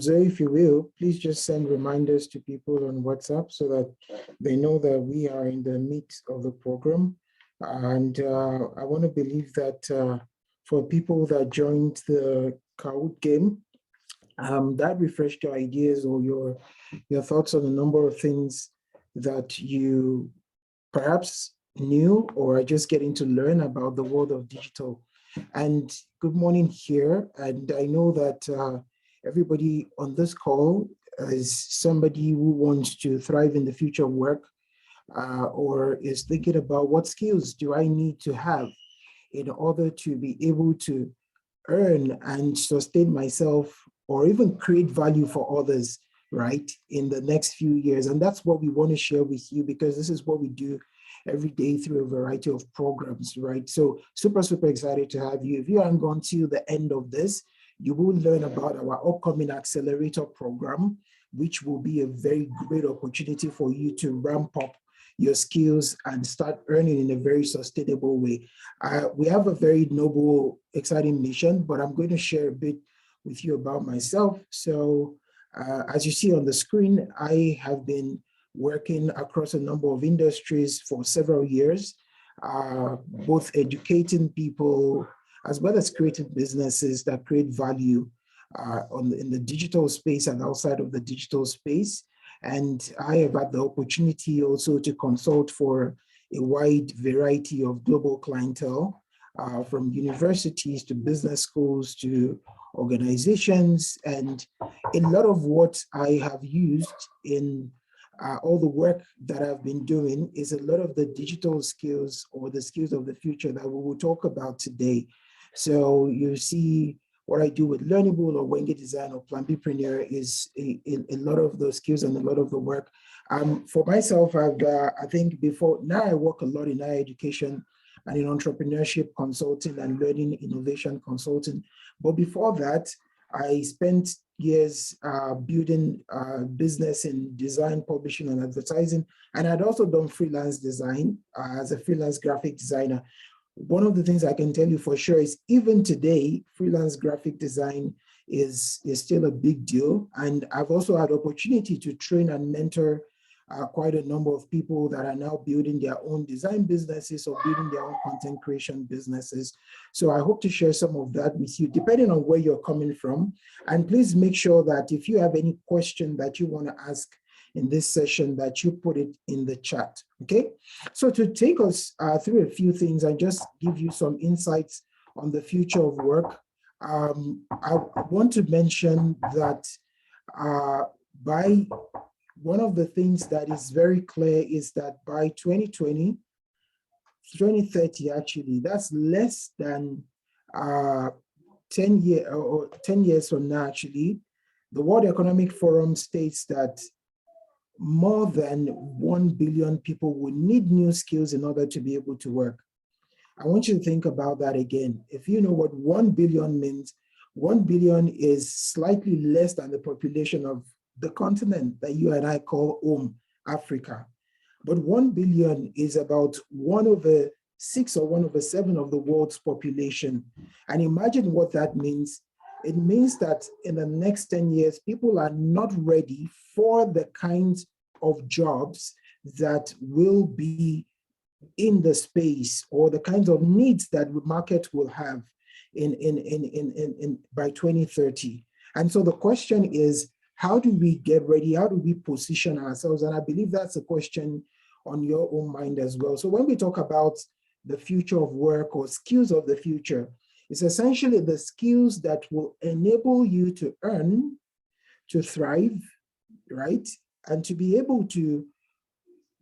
Zoe, if you will, please just send reminders to people on WhatsApp so that they know that we are in the midst of the program. And I want to believe that for people that joined the Kahoot game, that refreshed your ideas or your thoughts on a number of things that you perhaps knew or are just getting to learn about the world of digital. And good morning here. And I know that everybody on this call is somebody who wants to thrive in the future of work or is thinking about what skills do I need to have in order to be able to earn and sustain myself or even create value for others, right, in the next few years. And that's what we want to share with you, because this is what we do every day through a variety of programs, right? So super, super excited to have you. If you haven't gone till the end of this, you will learn about our upcoming accelerator program, which will be a very great opportunity for you to ramp up your skills and start earning in a very sustainable way. We have a very noble, exciting mission, but I'm going to share a bit with you about myself. So as you see on the screen, I have been working across a number of industries for several years, both educating people as well as creating businesses that create value in the digital space and outside of the digital space. And I have had the opportunity also to consult for a wide variety of global clientele, from universities to business schools to organizations. And a lot of what I have used in all the work that I've been doing is a lot of the digital skills or the skills of the future that we will talk about today. So you see what I do with Learnable or Wenge Design or Planbpreneur is a lot of those skills and a lot of the work. For myself, I think before now I work a lot in higher education and in entrepreneurship consulting and learning innovation consulting. But before that, I spent years building business in design, publishing, and advertising. And I'd also done freelance design as a freelance graphic designer. One of the things I can tell you for sure is even today, freelance graphic design is still a big deal. And I've also had opportunity to train and mentor quite a number of people that are now building their own design businesses or building their own content creation businesses. So I hope to share some of that with you, depending on where you're coming from. And please make sure that if you have any question that you want to ask in this session, that you put it in the chat, okay? So to take us through a few things and just give you some insights on the future of work, I want to mention that one of the things that is very clear is that by 2030 actually, that's less than 10 years from now actually, the World Economic Forum states that more than 1 billion people will need new skills in order to be able to work. I want you to think about that again. If you know what 1 billion means, 1 billion is slightly less than the population of the continent that you and I call home, Africa. But 1 billion is about 1/6 or 1/7 of the world's population. And imagine what that means. It means that in the next 10 years, people are not ready for the kinds of jobs that will be in the space or the kinds of needs that the market will have by 2030. And so the question is, how do we get ready? How do we position ourselves? And I believe that's a question on your own mind as well. So when we talk about the future of work or skills of the future, it's essentially the skills that will enable you to earn, to thrive, right? And to be able to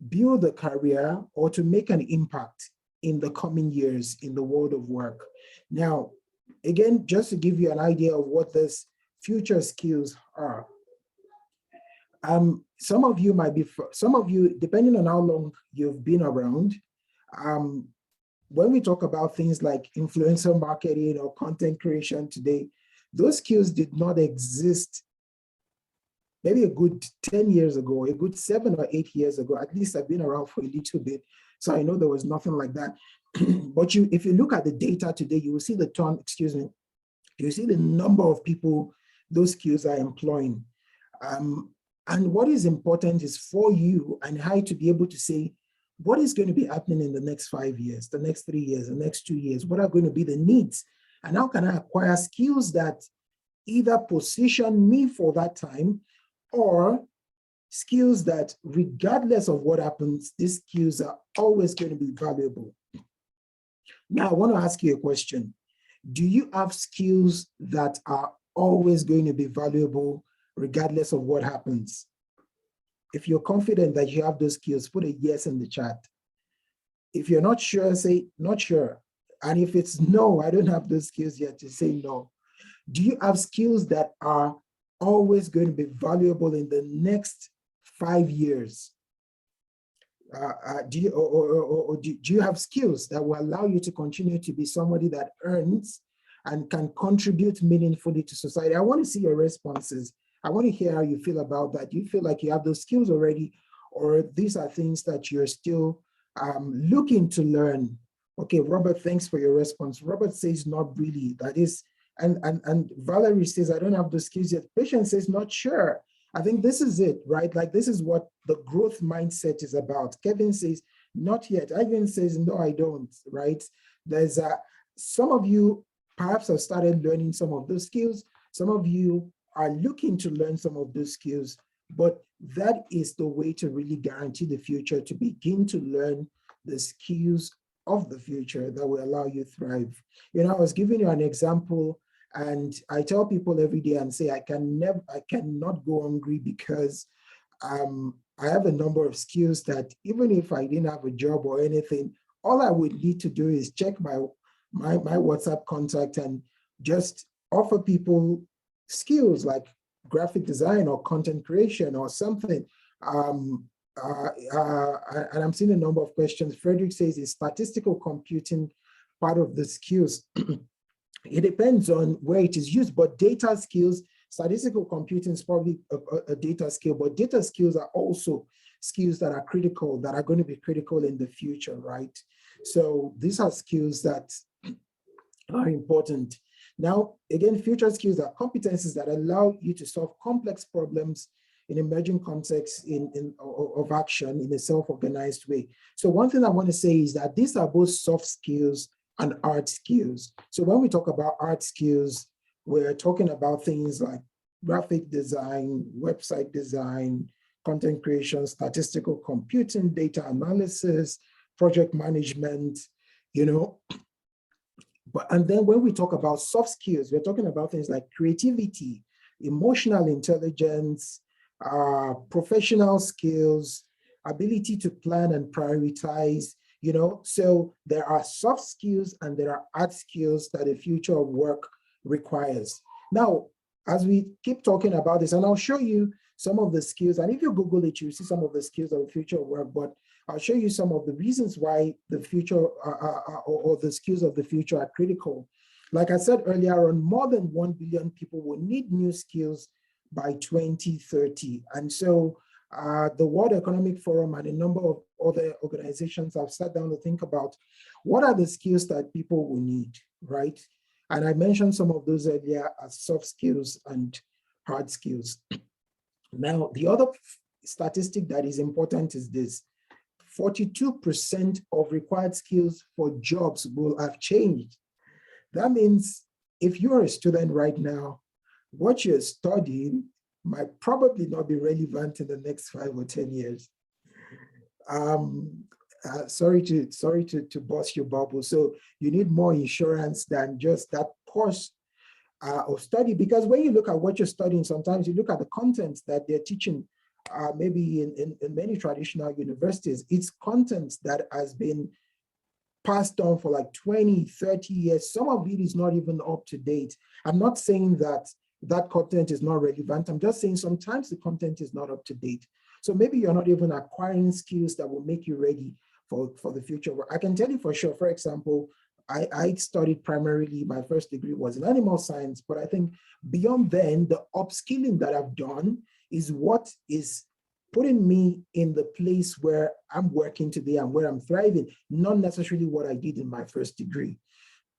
build a career or to make an impact in the coming years in the world of work. Now, again, just to give you an idea of what these future skills are, some of you, depending on how long you've been around, when we talk about things like influencer marketing or content creation today, those skills did not exist maybe a good 10 years ago, a good 7 or 8 years ago. At least I've been around for a little bit, so I know there was nothing like that. But if you look at the data today, you will see you see the number of people those skills are employing. And what is important is for you and I to be able to say, what is going to be happening in the next 5 years, the next 3 years, the next 2 years? What are going to be the needs? And how can I acquire skills that either position me for that time or skills that, regardless of what happens, these skills are always going to be valuable. Now, I want to ask you a question. Do you have skills that are always going to be valuable regardless of what happens? If you're confident that you have those skills, put a yes in the chat. If you're not sure, say not sure. And if it's no, I don't have those skills yet, to say no. Do you have skills that are always going to be valuable in the next 5 years? Do you have skills that will allow you to continue to be somebody that earns and can contribute meaningfully to society? I want to see your responses. I want to hear how you feel about that. Do you feel like you have those skills already, or these are things that you're still looking to learn? Okay, Robert, thanks for your response. Robert says not really. That is, and Valerie says, I don't have the skills yet. Patience says not sure. I think this is it, right? Like, this is what the growth mindset is about. Kevin says, not yet. Ivan says, no, I don't, right? There's some of you perhaps have started learning some of those skills. Some of you are looking to learn some of those skills, but that is the way to really guarantee the future, to begin to learn the skills of the future that will allow you thrive. You know, I was giving you an example, and I tell people every day and say, I cannot go hungry because I have a number of skills that even if I didn't have a job or anything, all I would need to do is check my WhatsApp contact and just offer people skills like graphic design or content creation or something. And I'm seeing a number of questions. Frederick says, is statistical computing part of the skills? It depends on where it is used, but data skills, statistical computing is probably a data skill, but data skills are also skills that are critical, that are going to be critical in the future, right? So these are skills that are important. Now, again, future skills are competencies that allow you to solve complex problems in emerging contexts of action in a self-organized way. So one thing I want to say is that these are both soft skills and hard skills. So when we talk about hard skills, we're talking about things like graphic design, website design, content creation, statistical computing, data analysis, project management, you know. And then when we talk about soft skills, we're talking about things like creativity, emotional intelligence, professional skills, ability to plan and prioritize, you know. So there are soft skills and there are hard skills that the future of work requires. Now, as we keep talking about this, and I'll show you some of the skills, and if you Google it, you'll see some of the skills of the future of work, but I'll show you some of the reasons why the future or the skills of the future are critical. Like I said earlier on, more than 1 billion people will need new skills by 2030. And so the World Economic Forum and a number of other organizations have sat down to think about what are the skills that people will need, right? And I mentioned some of those earlier as soft skills and hard skills. Now, the other statistic that is important is this: 42% of required skills for jobs will have changed. That means if you're a student right now, what you're studying might probably not be relevant in the next 5 or 10 years. Sorry to burst your bubble. So you need more insurance than just that course of study, because when you look at what you're studying, sometimes you look at the content that they're teaching, maybe in many traditional universities, it's content that has been passed on for like 20, 30 years. Some of it is not even up to date. I'm not saying that that content is not relevant. I'm just saying sometimes the content is not up to date. So maybe you're not even acquiring skills that will make you ready for the future. I can tell you for sure, for example, I studied primarily, my first degree was in animal science, but I think beyond then, the upskilling that I've done is what is putting me in the place where I'm working today and where I'm thriving, not necessarily what I did in my first degree.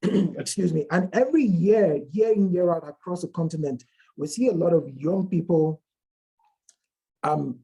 Excuse me. And every year in, year out across the continent, We see a lot of young people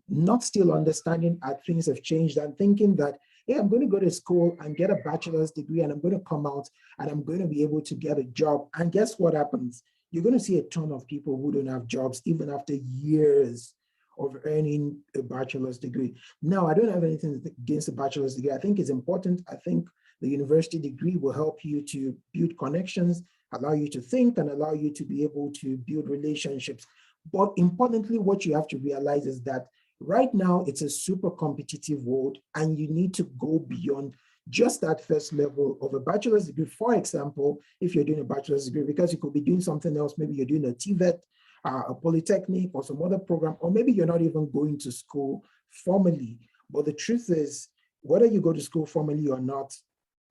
not still understanding that things have changed and thinking that, hey, I'm going to go to school and get a bachelor's degree and I'm going to come out and I'm going to be able to get a job. And guess what happens? You're going to see a ton of people who don't have jobs even after years of earning a bachelor's degree. Now, I don't have anything against a bachelor's degree. I think it's important. I think the university degree will help you to build connections, allow you to think, and allow you to be able to build relationships. But importantly, what you have to realize is that right now it's a super competitive world and you need to go beyond just that first level of a bachelor's degree. For example, if you're doing a bachelor's degree, because you could be doing something else, maybe you're doing a TVET, a polytechnic or some other program, or maybe you're not even going to school formally. But the truth is, whether you go to school formally or not,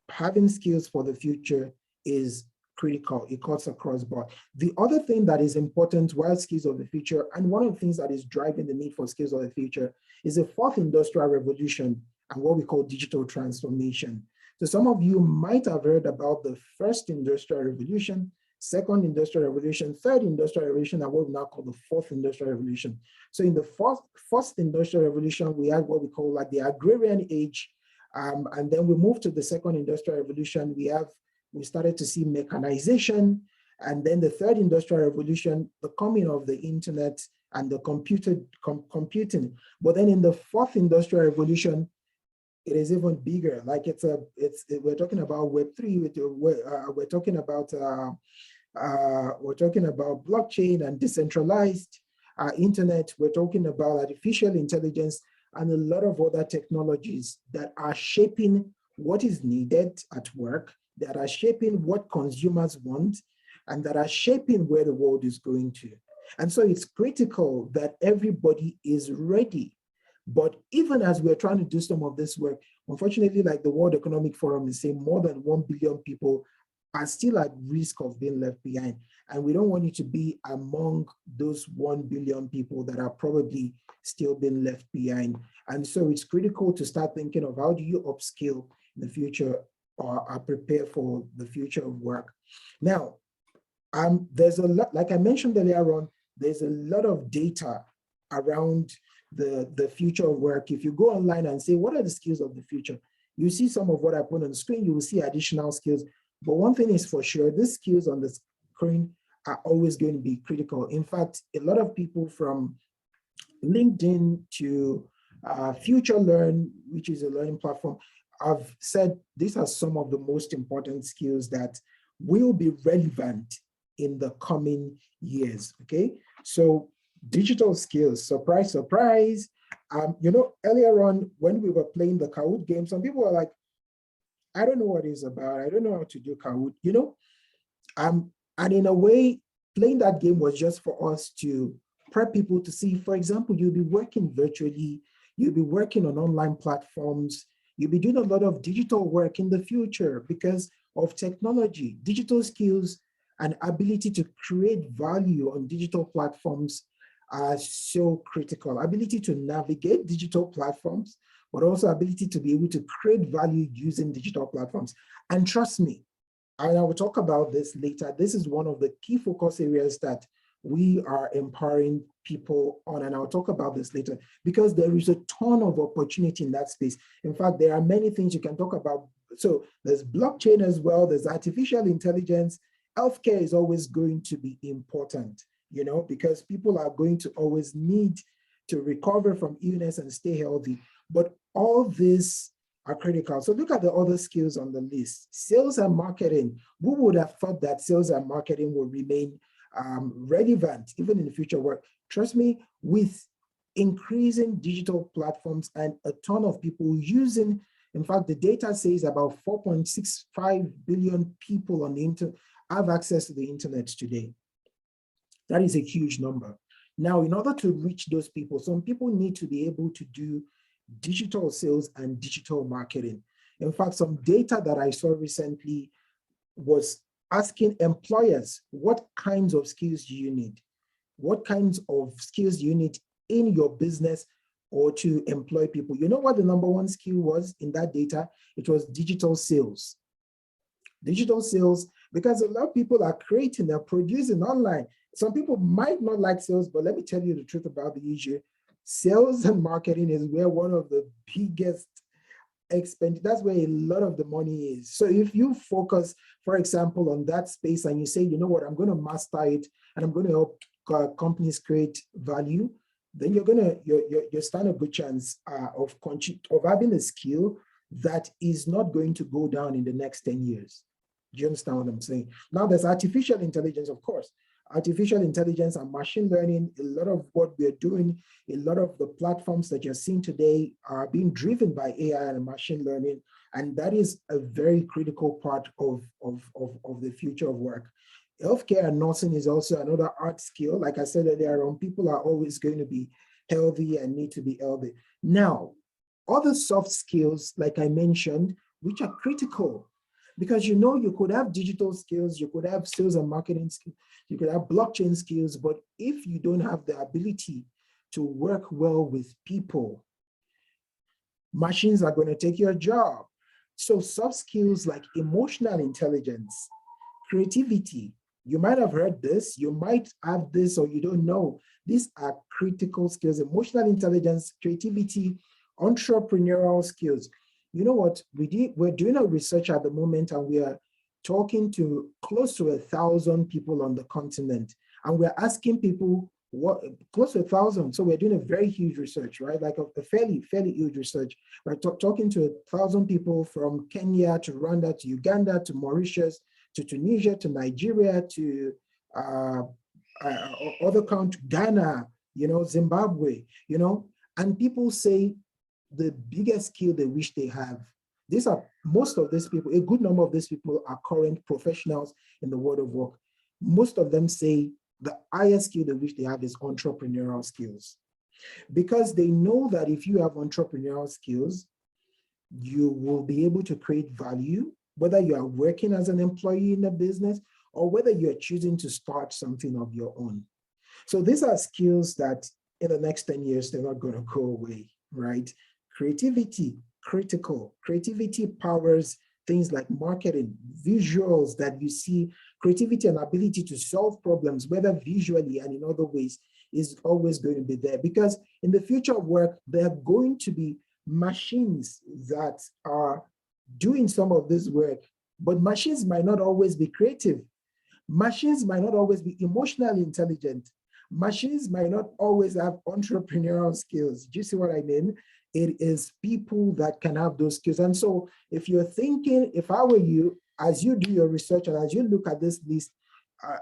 having skills for the future is critical. It cuts across board. The other thing that is important while skills of the future, and one of the things that is driving the need for skills of the future, is the fourth industrial revolution and what we call digital transformation. So some of you might have heard about the first industrial revolution, second industrial revolution, third industrial revolution, and what we now call the fourth industrial revolution. So in the first industrial revolution, we had what we call like the agrarian age, and then we moved to the second industrial revolution. We started to see mechanization, and then the third industrial revolution, the coming of the internet and the computing. But then in the fourth industrial revolution, it is even bigger. Like we're talking about Web3. We're talking about blockchain and decentralized internet. We're talking about artificial intelligence and a lot of other technologies that are shaping what is needed at work, that are shaping what consumers want, and that are shaping where the world is going to. And so it's critical that everybody is ready. But even as we're trying to do some of this work, unfortunately, like the World Economic Forum is saying, more than 1 billion people are still at risk of being left behind. And we don't want you to be among those 1 billion people that are probably still being left behind. And so it's critical to start thinking of how do you upskill in the future or are prepared for the future of work. Now, there's a lot, like I mentioned earlier on, there's a lot of data around the future of work. If you go online and say, what are the skills of the future? You see some of what I put on the screen, you will see additional skills. But one thing is for sure, these skills on the screen are always going to be critical. In fact, a lot of people from LinkedIn to Future Learn, which is a learning platform, I've said these are some of the most important skills that will be relevant in the coming years, okay? So digital skills, surprise, surprise. Earlier on when we were playing the Kahoot game, some people were like, I don't know what it's about. I don't know how to do Kahoot, and in a way, playing that game was just for us to prep people to see, for example, you'll be working virtually, you'll be working on online platforms, you'll be doing a lot of digital work in the future because of technology. Digital skills and ability to create value on digital platforms are so critical. Ability to navigate digital platforms, but also ability to be able to create value using digital platforms. And trust me, and I will talk about this later, this is one of the key focus areas that we are empowering people on, and I'll talk about this later, because there is a ton of opportunity in that space. In fact, there are many things you can talk about. So there's blockchain as well, there's artificial intelligence. Healthcare is always going to be important, because people are going to always need to recover from illness and stay healthy. But all these are critical. So look at the other skills on the list. Sales and marketing. Who would have thought that sales and marketing will remain relevant even in the future work? Trust me, with increasing digital platforms and a ton of people using, in fact, the data says about 4.65 billion people on the internet have access to the internet today. That is a huge number. Now, in order to reach those people, some people need to be able to do digital sales and digital marketing. In fact, some data that I saw recently was asking employers, what kinds of skills do you need? What kinds of skills do you need in your business or to employ people? You know what the number one skill was in that data? It was digital sales. Digital sales because a lot of people are creating, they're producing online. Some people might not like sales, but let me tell you the truth about the issue. Sales and marketing is where one of the biggest that's where a lot of the money is. So if you focus, for example, on that space and you say, you know what, I'm going to master it and I'm going to help companies create value, then you're standing a good chance of having a skill that is not going to go down in the next 10 years. Do you understand what I'm saying? Now there's artificial intelligence, of course. Artificial intelligence and machine learning, a lot of what we're doing, a lot of the platforms that you're seeing today are being driven by AI and machine learning. And that is a very critical part of the future of work. Healthcare and nursing is also another art skill. Like I said earlier on, people are always going to be healthy and need to be healthy. Now, other soft skills, like I mentioned, which are critical, because you could have digital skills, you could have sales and marketing skills, you could have blockchain skills, but if you don't have the ability to work well with people, machines are going to take your job. So soft skills like emotional intelligence, creativity, you might have heard this, you might have this, or you don't know. These are critical skills: emotional intelligence, creativity, entrepreneurial skills. You know what, we're doing a research at the moment, and we are talking to close to 1,000 people on the continent, and we're asking people what, close to 1,000. So we're doing a very huge research, right? Like a fairly huge research. We're talking to 1,000 people from Kenya to Rwanda to Uganda to Mauritius to Tunisia to Nigeria to other countries, Ghana, Zimbabwe, and people say the biggest skill they wish they have. Most of these people, a good number of these people are current professionals in the world of work. Most of them say the highest skill they wish they have is entrepreneurial skills, because they know that if you have entrepreneurial skills, you will be able to create value, whether you are working as an employee in a business or whether you're choosing to start something of your own. So these are skills that in the next 10 years, they're not going to go away, right? Creativity, critical. Creativity powers things like marketing, visuals that you see. Creativity and ability to solve problems, whether visually and in other ways, is always going to be there, because in the future of work, there are going to be machines that are doing some of this work, but machines might not always be creative. Machines might not always be emotionally intelligent. Machines might not always have entrepreneurial skills. Do you see what I mean? It is people that can have those skills. And so if you're thinking, if I were you, as you do your research and as you look at this list,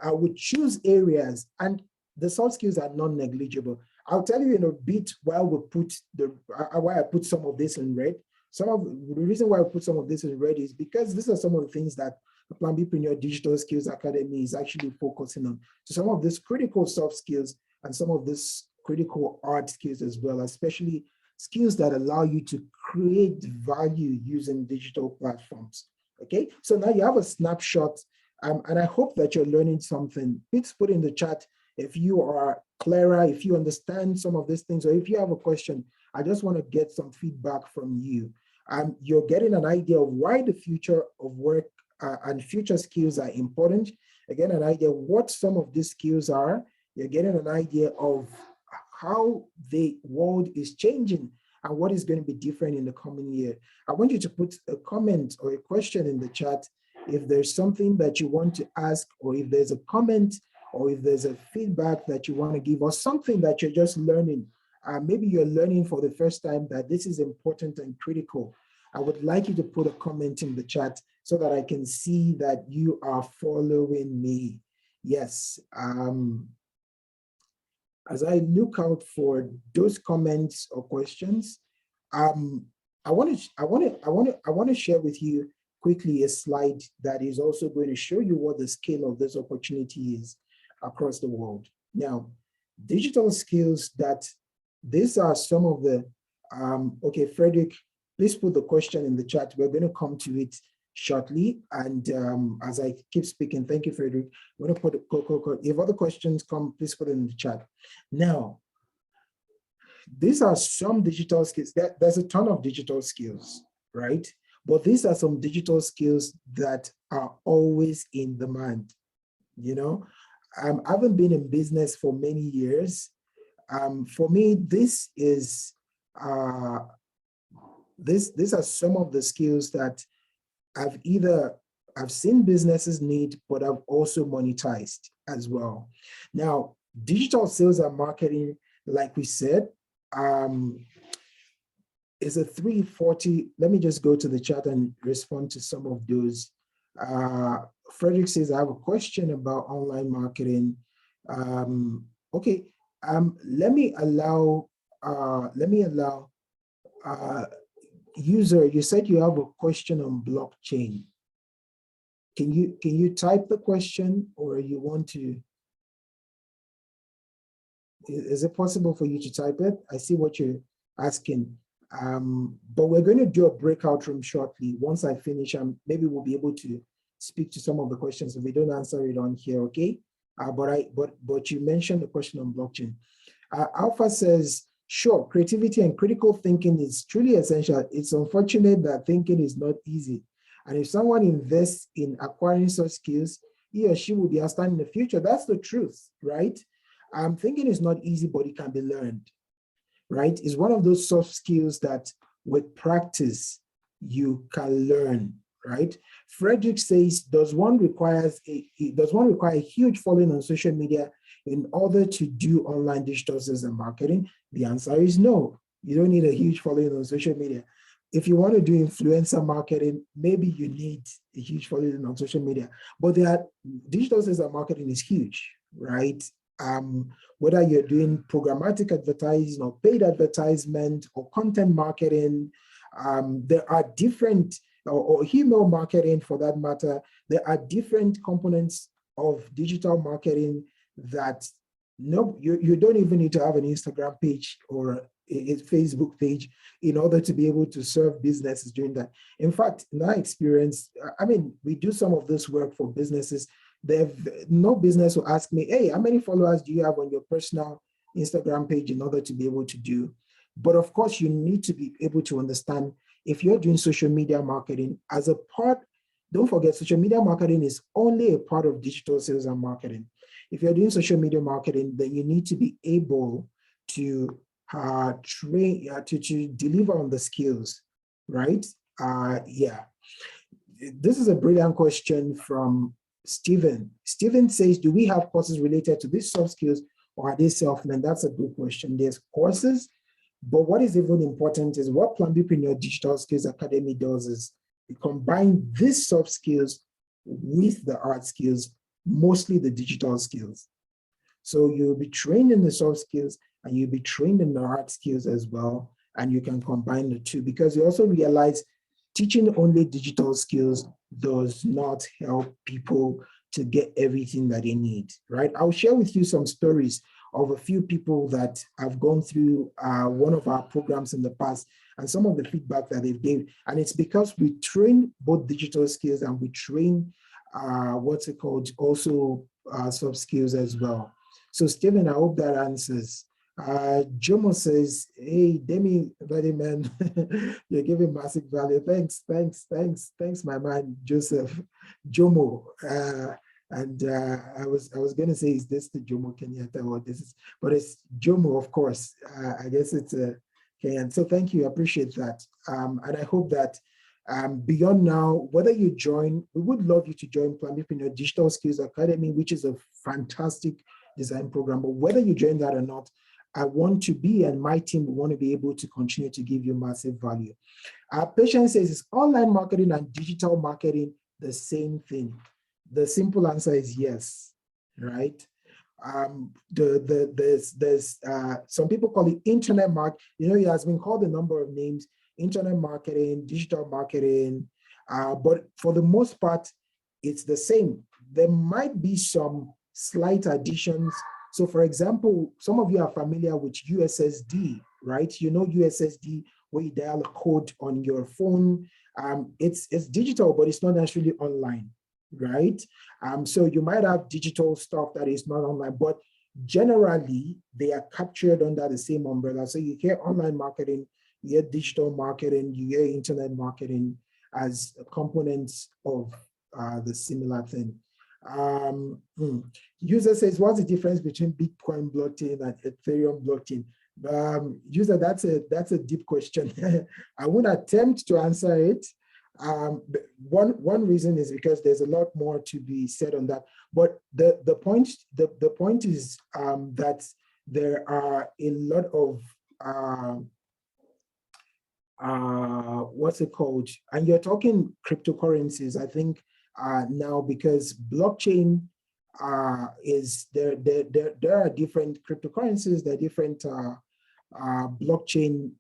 I would choose areas, and the soft skills are non-negligible. I'll tell you in a bit why I put some of this in red. Some of the reason why I put some of this in red is because these are some of the things that the Planbpreneur Digital Skills Academy is actually focusing on. So some of these critical soft skills and some of these critical hard skills as well, especially skills that allow you to create value using digital platforms. Okay, so now you have a snapshot, and I hope that you're learning something. Please put in the chat if you are clearer, if you understand some of these things, or if you have a question. I just want to get some feedback from you. You're getting an idea of why the future of work and future skills are important. Again, an idea of what some of these skills are. You're getting an idea of how the world is changing and what is going to be different in the coming year. I want you to put a comment or a question in the chat if there's something that you want to ask, or if there's a comment, or if there's a feedback that you want to give, or something that you're just learning. Maybe you're learning for the first time that this is important and critical. I would like you to put a comment in the chat so that I can see that you are following me. Yes. As I look out for those comments or questions, I want to share with you quickly a slide that is also going to show you what the scale of this opportunity is across the world. Now, digital skills, these are some of the, okay, Frederick, please put the question in the chat. We're going to come to it shortly. And as I keep speaking, thank you, Frederick. I'm going to put, if other questions come, please put it in the chat. Now, these are some digital skills. There's a ton of digital skills, right? But these are some digital skills that are always in demand. You know, I haven't been in business for many years. For me, these are some of the skills that I've seen businesses need, but I've also monetized as well. Now, digital sales and marketing, like we said, is a 340. Let me just go to the chat and respond to some of those. Frederick says, I have a question about online marketing. Okay, let me allow user, you said you have a question on blockchain. Can you type the question, or you want to? Is it possible for you to type it? I see what you're asking. But we're going to do a breakout room shortly. Once I finish, maybe we'll be able to speak to some of the questions if we don't answer it on here, okay? But you mentioned the question on blockchain. Alpha says, sure, creativity and critical thinking is truly essential. It's unfortunate that thinking is not easy. And if someone invests in acquiring such skills, he or she will be outstanding in the future. That's the truth, right? Thinking is not easy, but it can be learned, right? It's one of those soft skills that with practice, you can learn, right? Frederick says, does one require a huge following on social media in order to do online digital sales and marketing? The answer is no. You don't need a huge following on social media. If you want to do influencer marketing, maybe you need a huge following on social media. But digital sales and marketing is huge, right? Whether you're doing programmatic advertising or paid advertisement or content marketing, there are different, or email marketing for that matter, there are different components of digital marketing that you don't even need to have an Instagram page or a Facebook page in order to be able to serve businesses doing that. In fact, in our experience, we do some of this work for businesses. No business will ask me, hey, how many followers do you have on your personal Instagram page in order to be able to do? But of course, you need to be able to understand if you're doing social media marketing as a part. Don't forget, social media marketing is only a part of digital sales and marketing. If you're doing social media marketing, then you need to be able to to deliver on the skills, right? This is a brilliant question from Stephen. Stephen says, do we have courses related to these soft skills, or are they self-learned? That's a good question. There's courses, but what is even important is what Planbpreneur Digital Skills Academy does is it combines these soft skills with the hard skills, mostly the digital skills. So you'll be trained in the soft skills and you'll be trained in the hard skills as well. And you can combine the two, because you also realize teaching only digital skills does not help people to get everything that they need, right? I'll share with you some stories of a few people that have gone through one of our programs in the past and some of the feedback that they've given. And it's because we train both digital skills and we train also soft skills as well. So Stephen, I hope that answers. Jomo says, hey, Demi, buddy man, you're giving massive value. Thanks, my man, Joseph. Jomo. I was going to say, is this the Jomo Kenyatta or this is, but it's Jomo, of course. I guess it's Kenyan. So thank you, I appreciate that. And I hope that beyond now, whether you join, we would love you to join Planbpreneur Digital Skills Academy, which is a fantastic design program. But whether you join that or not, I want to be, and my team want to be able to continue to give you massive value. Patience says, is online marketing and digital marketing the same thing? The simple answer is yes, right? There's some people call it internet marketing. It has been called a number of names: internet marketing, digital marketing, but for the most part, it's the same. There might be some slight additions. So for example, some of you are familiar with USSD, right? USSD, where you dial a code on your phone. It's digital, but it's not necessarily online, right? So you might have digital stuff that is not online, but generally they are captured under the same umbrella. So you hear online marketing, you hear digital marketing, you hear internet marketing. as components of the similar thing. User says, what's the difference between Bitcoin blockchain and Ethereum blockchain? User, that's a deep question. I won't attempt to answer it. One reason is because there's a lot more to be said on that. But the point is that there are a lot of what's it called? And you're talking cryptocurrencies, I think, now, because blockchain is there are different cryptocurrencies, there are different blockchain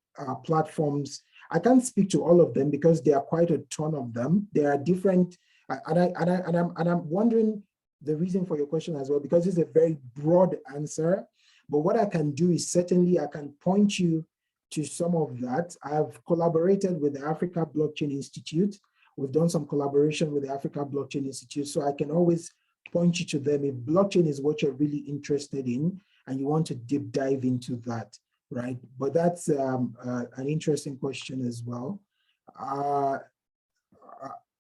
platforms. I can't speak to all of them because there are quite a ton of them. There are different, and I'm wondering the reason for your question as well, because it's a very broad answer. But what I can do is certainly I can point you to some of that. I've collaborated with the Africa Blockchain Institute. We've done some collaboration with the Africa Blockchain Institute, so I can always point you to them if blockchain is what you're really interested in and you want to deep dive into that, right? But that's an interesting question as well.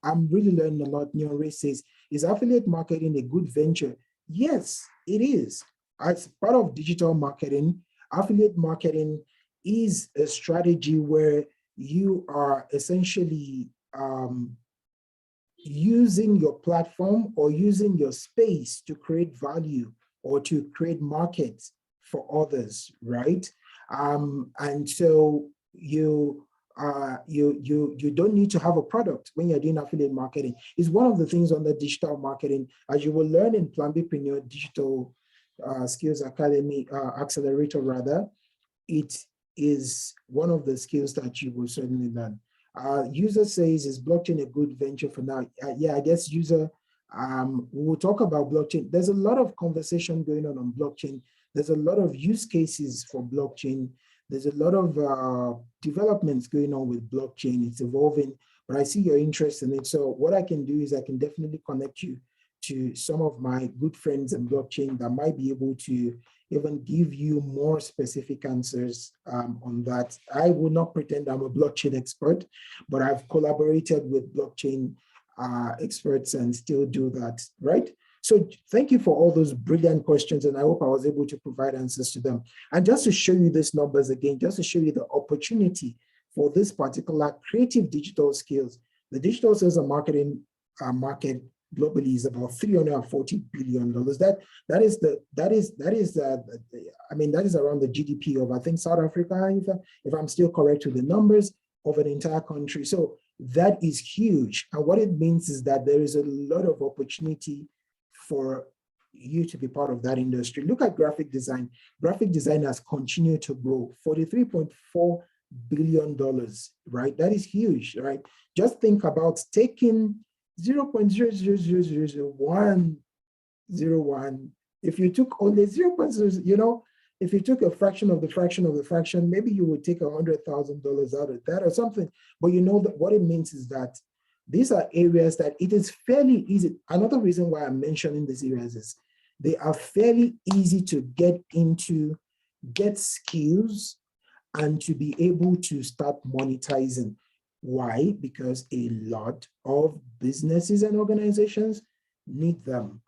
I'm really learning a lot. Neon Ray says, is affiliate marketing a good venture? Yes, it is. As part of digital marketing, affiliate marketing is a strategy where you are essentially using your platform or using your space to create value or to create markets for others, right? And so you don't need to have a product when you're doing affiliate marketing. It's one of the things on the digital marketing, as you will learn in Planbpreneur Digital Skills Accelerator rather. It is one of the skills that you will certainly learn. User says, is blockchain a good venture for now? Yeah, I guess user, we'll talk about blockchain. There's a lot of conversation going on blockchain. There's a lot of use cases for blockchain. There's a lot of developments going on with blockchain. It's evolving, but I see your interest in it. So what I can do is I can definitely connect you to some of my good friends in blockchain that might be able to even give you more specific answers on that. I will not pretend I'm a blockchain expert, but I've collaborated with blockchain experts and still do that, right? So thank you for all those brilliant questions, and I hope I was able to provide answers to them. And just to show you these numbers again, just to show you the opportunity for this particular creative digital skills, the digital sales and marketing market globally is about $340 billion. That is around the GDP of, I think, South Africa, if I'm still correct with the numbers, of an entire country. So that is huge. And what it means is that there is a lot of opportunity for you to be part of that industry. Look at graphic design. Graphic design has continued to grow, $43.4 billion, right? That is huge, right? Just think about taking 0.0000101. If you took only 0.0, if you took a fraction of the fraction of the fraction, maybe you would take $100,000 out of that or something. But you know that what it means is that these are areas that it is fairly easy. Another reason why I'm mentioning these areas is they are fairly easy to get into, get skills, and to be able to start monetizing. Why? Because a lot of businesses and organizations need them.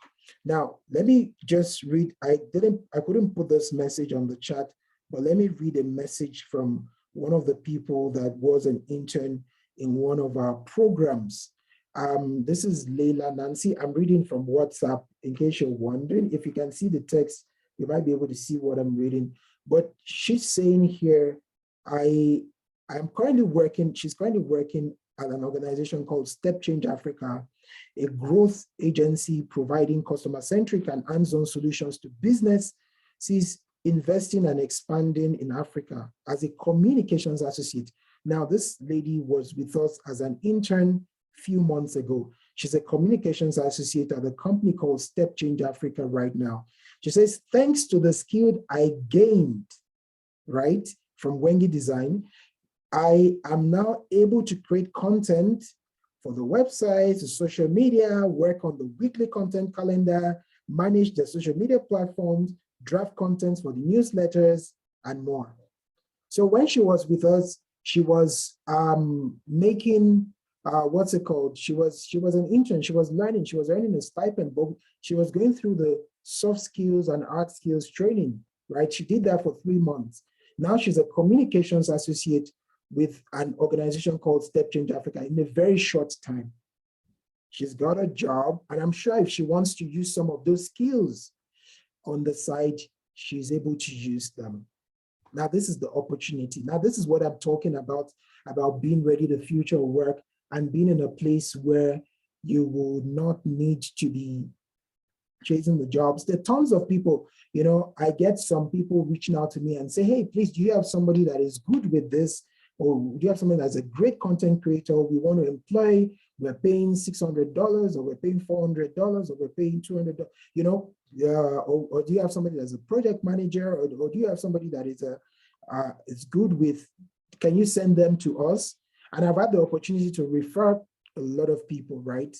Now, let me just read, I couldn't put this message on the chat, but let me read a message from one of the people that was an intern in one of our programs. This is Leila Nancy. I'm reading from WhatsApp in case you're wondering. If you can see the text, you might be able to see what I'm reading. But she's saying here, she's currently working at an organization called Step Change Africa, a growth agency providing customer-centric and hands-on solutions to business. She's investing and expanding in Africa as a communications associate. Now, this lady was with us as an intern a few months ago. She's a communications associate at a company called Step Change Africa right now. She says, thanks to the skill I gained, right, from Wengi Design, I am now able to create content for the website, the social media, work on the weekly content calendar, manage the social media platforms, draft contents for the newsletters, and more. So when she was with us, she was making what's it called? She was an intern. She was learning. She was earning a stipend, but she was going through the soft skills and art skills training, right? She did that for 3 months. Now she's a communications associate with an organization called Step Change Africa in a very short time. She's got a job, and I'm sure if she wants to use some of those skills on the side, she's able to use them. Now, this is the opportunity. Now, this is what I'm talking about being ready the future of work and being in a place where you will not need to be chasing the jobs. There are tons of people, I get some people reaching out to me and say, hey, please, do you have somebody that is good with this? Or do you have somebody that's a great content creator we want to employ? We're paying $600, or we're paying $400, or we're paying $200, or do you have somebody that's a project manager, or do you have somebody that is good with, can you send them to us? And I've had the opportunity to refer a lot of people, right?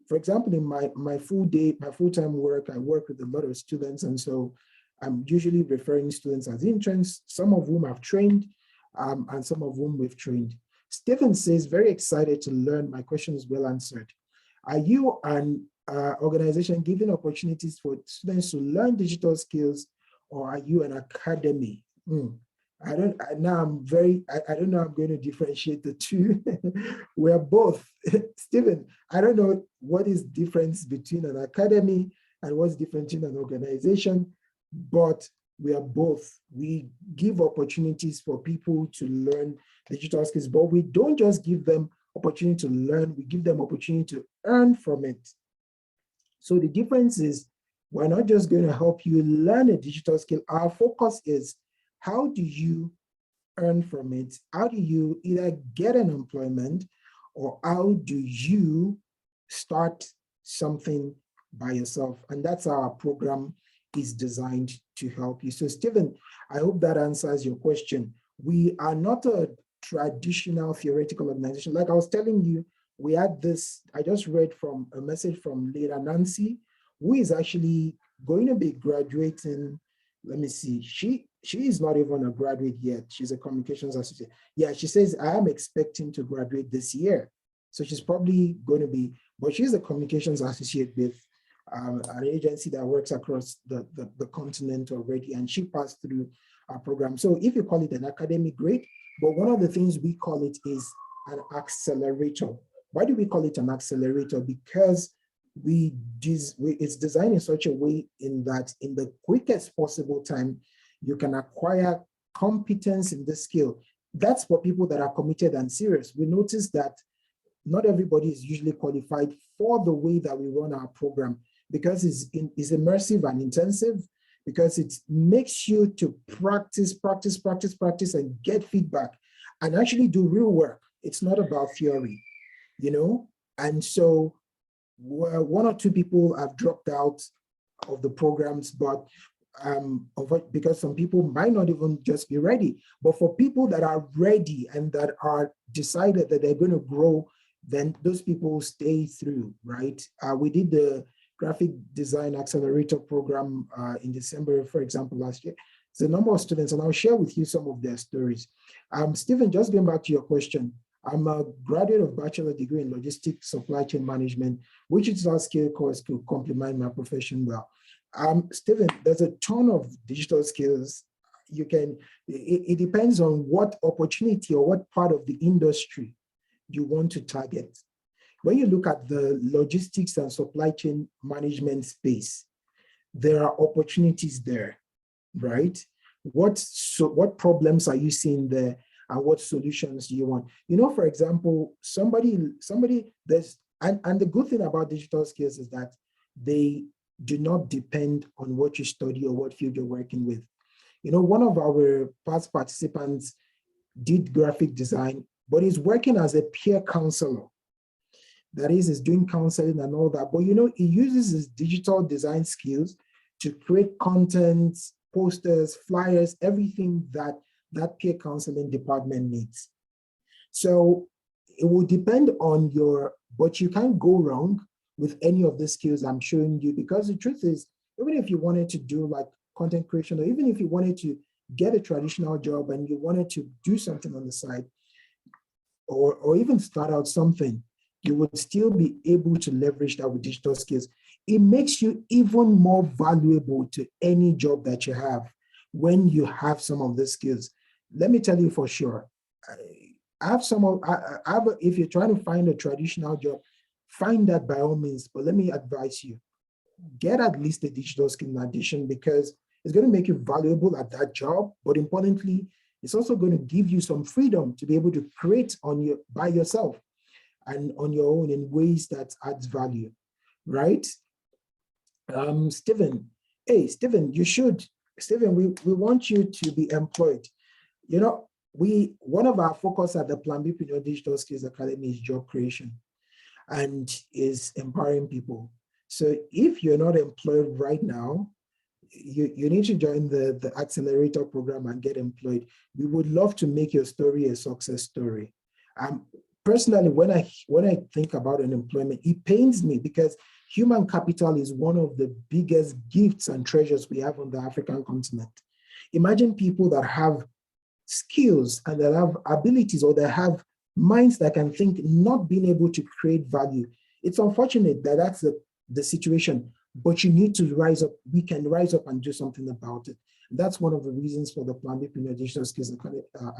For example, in my full-time work, I work with a lot of students, and so I'm usually referring students as interns, some of whom I've trained, and some of whom we've trained. Stephen says, very excited to learn. My question is well answered. Are you an organization giving opportunities for students to learn digital skills, or are you an academy? I don't know I'm going to differentiate the two. We're both. Stephen, I don't know what is difference between an academy and what's different in an organization, but we are both. We give opportunities for people to learn digital skills, but we don't just give them opportunity to learn, we give them opportunity to earn from it. So the difference is, we're not just going to help you learn a digital skill. Our focus is, how do you earn from it? How do you either get an employment, or how do you start something by yourself? And that's how our program is designed to help you. So Stephen, I hope that answers your question. We are not a traditional theoretical organization. Like I was telling you, we had this, I just read from a message from Leda Nancy, who is actually going to be graduating. Let me see, she is not even a graduate yet. She's a communications associate. Yeah, she says, I am expecting to graduate this year. So she's probably going to be, but she's a communications associate with an agency that works across the continent already, and she passed through our program. So if you call it an academic grade, but one of the things we call it is an accelerator. Why do we call it an accelerator? Because it's designed in such a way in that in the quickest possible time, you can acquire competence in this skill. That's for people that are committed and serious. We notice that not everybody is usually qualified for the way that we run our program, because it's immersive and intensive, because it makes you to practice, and get feedback and actually do real work. It's not about theory, And so one or two people have dropped out of the programs, but because some people might not even just be ready. But for people that are ready and that are decided that they're going to grow, then those people stay through, right? We did the graphic design accelerator program in December, for example, last year. It's a number of students, and I'll share with you some of their stories. Stephen, just going back to your question, I'm a graduate of bachelor degree in logistics supply chain management, which is our skill course to complement my profession well. Stephen, there's a ton of digital skills. It depends on what opportunity or what part of the industry you want to target. When you look at the logistics and supply chain management space, there are opportunities there, right? What problems are you seeing there, and what solutions do you want? For example, somebody there's, and the good thing about digital skills is that they do not depend on what you study or what field you're working with. One of our past participants did graphic design, but he's working as a peer counselor. That is doing counseling and all that. But he uses his digital design skills to create content, posters, flyers, everything that peer counseling department needs. So it will depend on but you can't go wrong with any of the skills I'm showing you, because the truth is, even if you wanted to do like content creation, or even if you wanted to get a traditional job and you wanted to do something on the side, or even start out something, you would still be able to leverage that with digital skills. It makes you even more valuable to any job that you have when you have some of the skills. Let me tell you for sure. I have some of, if you're trying to find a traditional job, find that by all means. But let me advise you, get at least a digital skill in addition, because it's going to make you valuable at that job. But importantly, it's also going to give you some freedom to be able to create by yourself and on your own in ways that adds value, right? Stephen, hey, Stephen, Stephen, we want you to be employed. You know, one of our focus at the Planbpreneur Digital Skills Academy is job creation and is empowering people. So if you're not employed right now, you need to join the accelerator program and get employed. We would love to make your story a success story. Personally, when I think about unemployment, it pains me because human capital is one of the biggest gifts and treasures we have on the African continent. Imagine people that have skills and that have abilities or that have minds that can think, not being able to create value. It's unfortunate that that's the situation, but you need to rise up. We can rise up and do something about it. That's one of the reasons for the Planbpreneur Digital Skills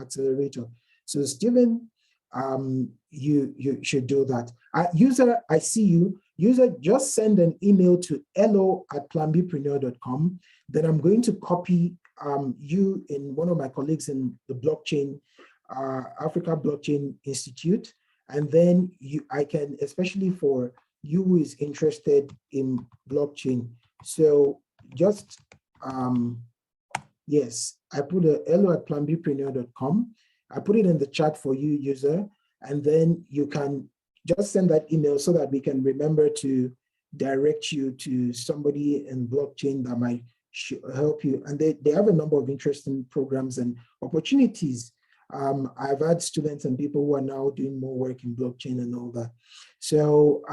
Accelerator. So Stephen, you should do that. User, I see you. User, just send an email to hello@planbpreneur.com. Then I'm going to copy you in one of my colleagues in the blockchain, Africa Blockchain Institute. And then I can, especially for you who is interested in blockchain. So just, yes, I put a hello@planbpreneur.com. I put it in the chat for you, user, and then you can just send that email so that we can remember to direct you to somebody in blockchain that might help you. And they have a number of interesting programs and opportunities. I've had students and people who are now doing more work in blockchain and all that. So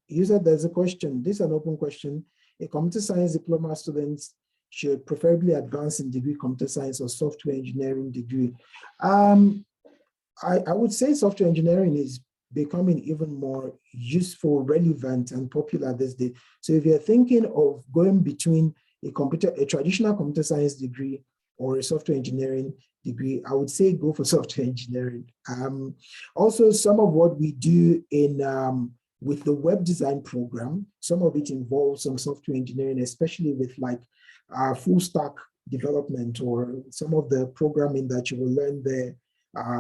user, there's a question. This is an open question. A computer science diploma students should preferably advance in degree computer science or software engineering degree. I would say software engineering is becoming even more useful, relevant, and popular these days. So if you're thinking of going between a traditional computer science degree or a software engineering degree, I would say go for software engineering. Also, some of what we do with the web design program, some of it involves some software engineering, especially with like full stack development or some of the programming that you will learn there,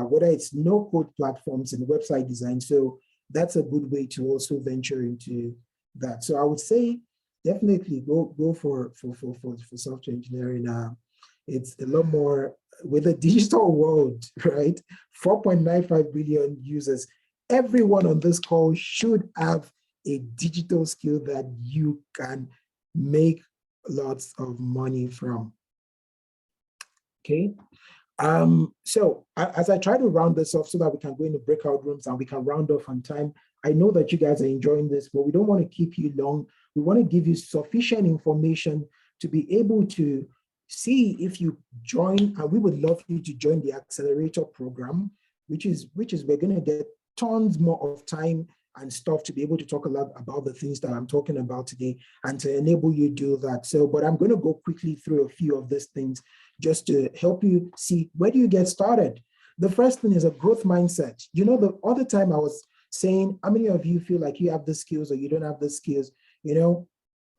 whether it's no code platforms and website design. So that's a good way to also venture into that. So I would say definitely go for software engineering. It's a lot more with the digital world, right? 4.95 billion users. Everyone on this call should have a digital skill that you can make lots of money from. Okay. So as I try to round this off so that we can go into breakout rooms and we can round off on time, I know that you guys are enjoying this, but we don't want to keep you long. We want to give you sufficient information to be able to see if you join, and we would love you to join the accelerator program, which is we're going to get tons more of time and stuff to be able to talk a lot about the things that I'm talking about today and to enable you to do that. So, but I'm going to go quickly through a few of these things just to help you see where do you get started. The first thing is a growth mindset. You know, the other time I was saying, how many of you feel like you have the skills or you don't have the skills? You know,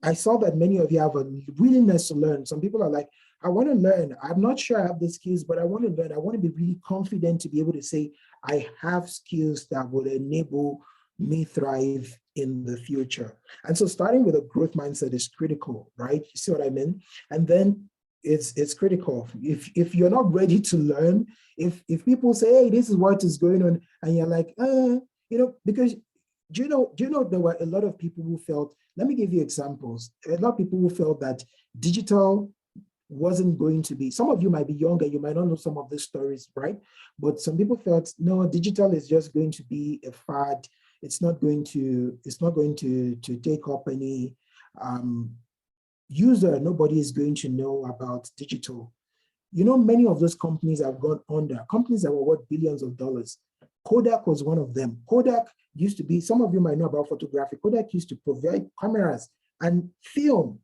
I saw that many of you have a willingness to learn. Some people are like, I want to learn. I'm not sure I have the skills, but I want to learn. I want to be really confident to be able to say, I have skills that will enable me thrive in the future. And so starting with a growth mindset is critical, right? You see what I mean? And then it's critical. If you're not ready to learn, if people say, hey, this is what is going on, and you're like, you know, because do you know there were a lot of people who felt, let me give you examples. A lot of people who felt that digital wasn't going to be, some of you might be younger, you might not know some of these stories, right? But some people felt, no, digital is just going to be a fad. It's not going to take up any user. Nobody is going to know about digital. You know, many of those companies have gone under, companies that were worth billions of dollars. Kodak was one of them. Kodak used to be, some of you might know about photography. Kodak used to provide cameras and film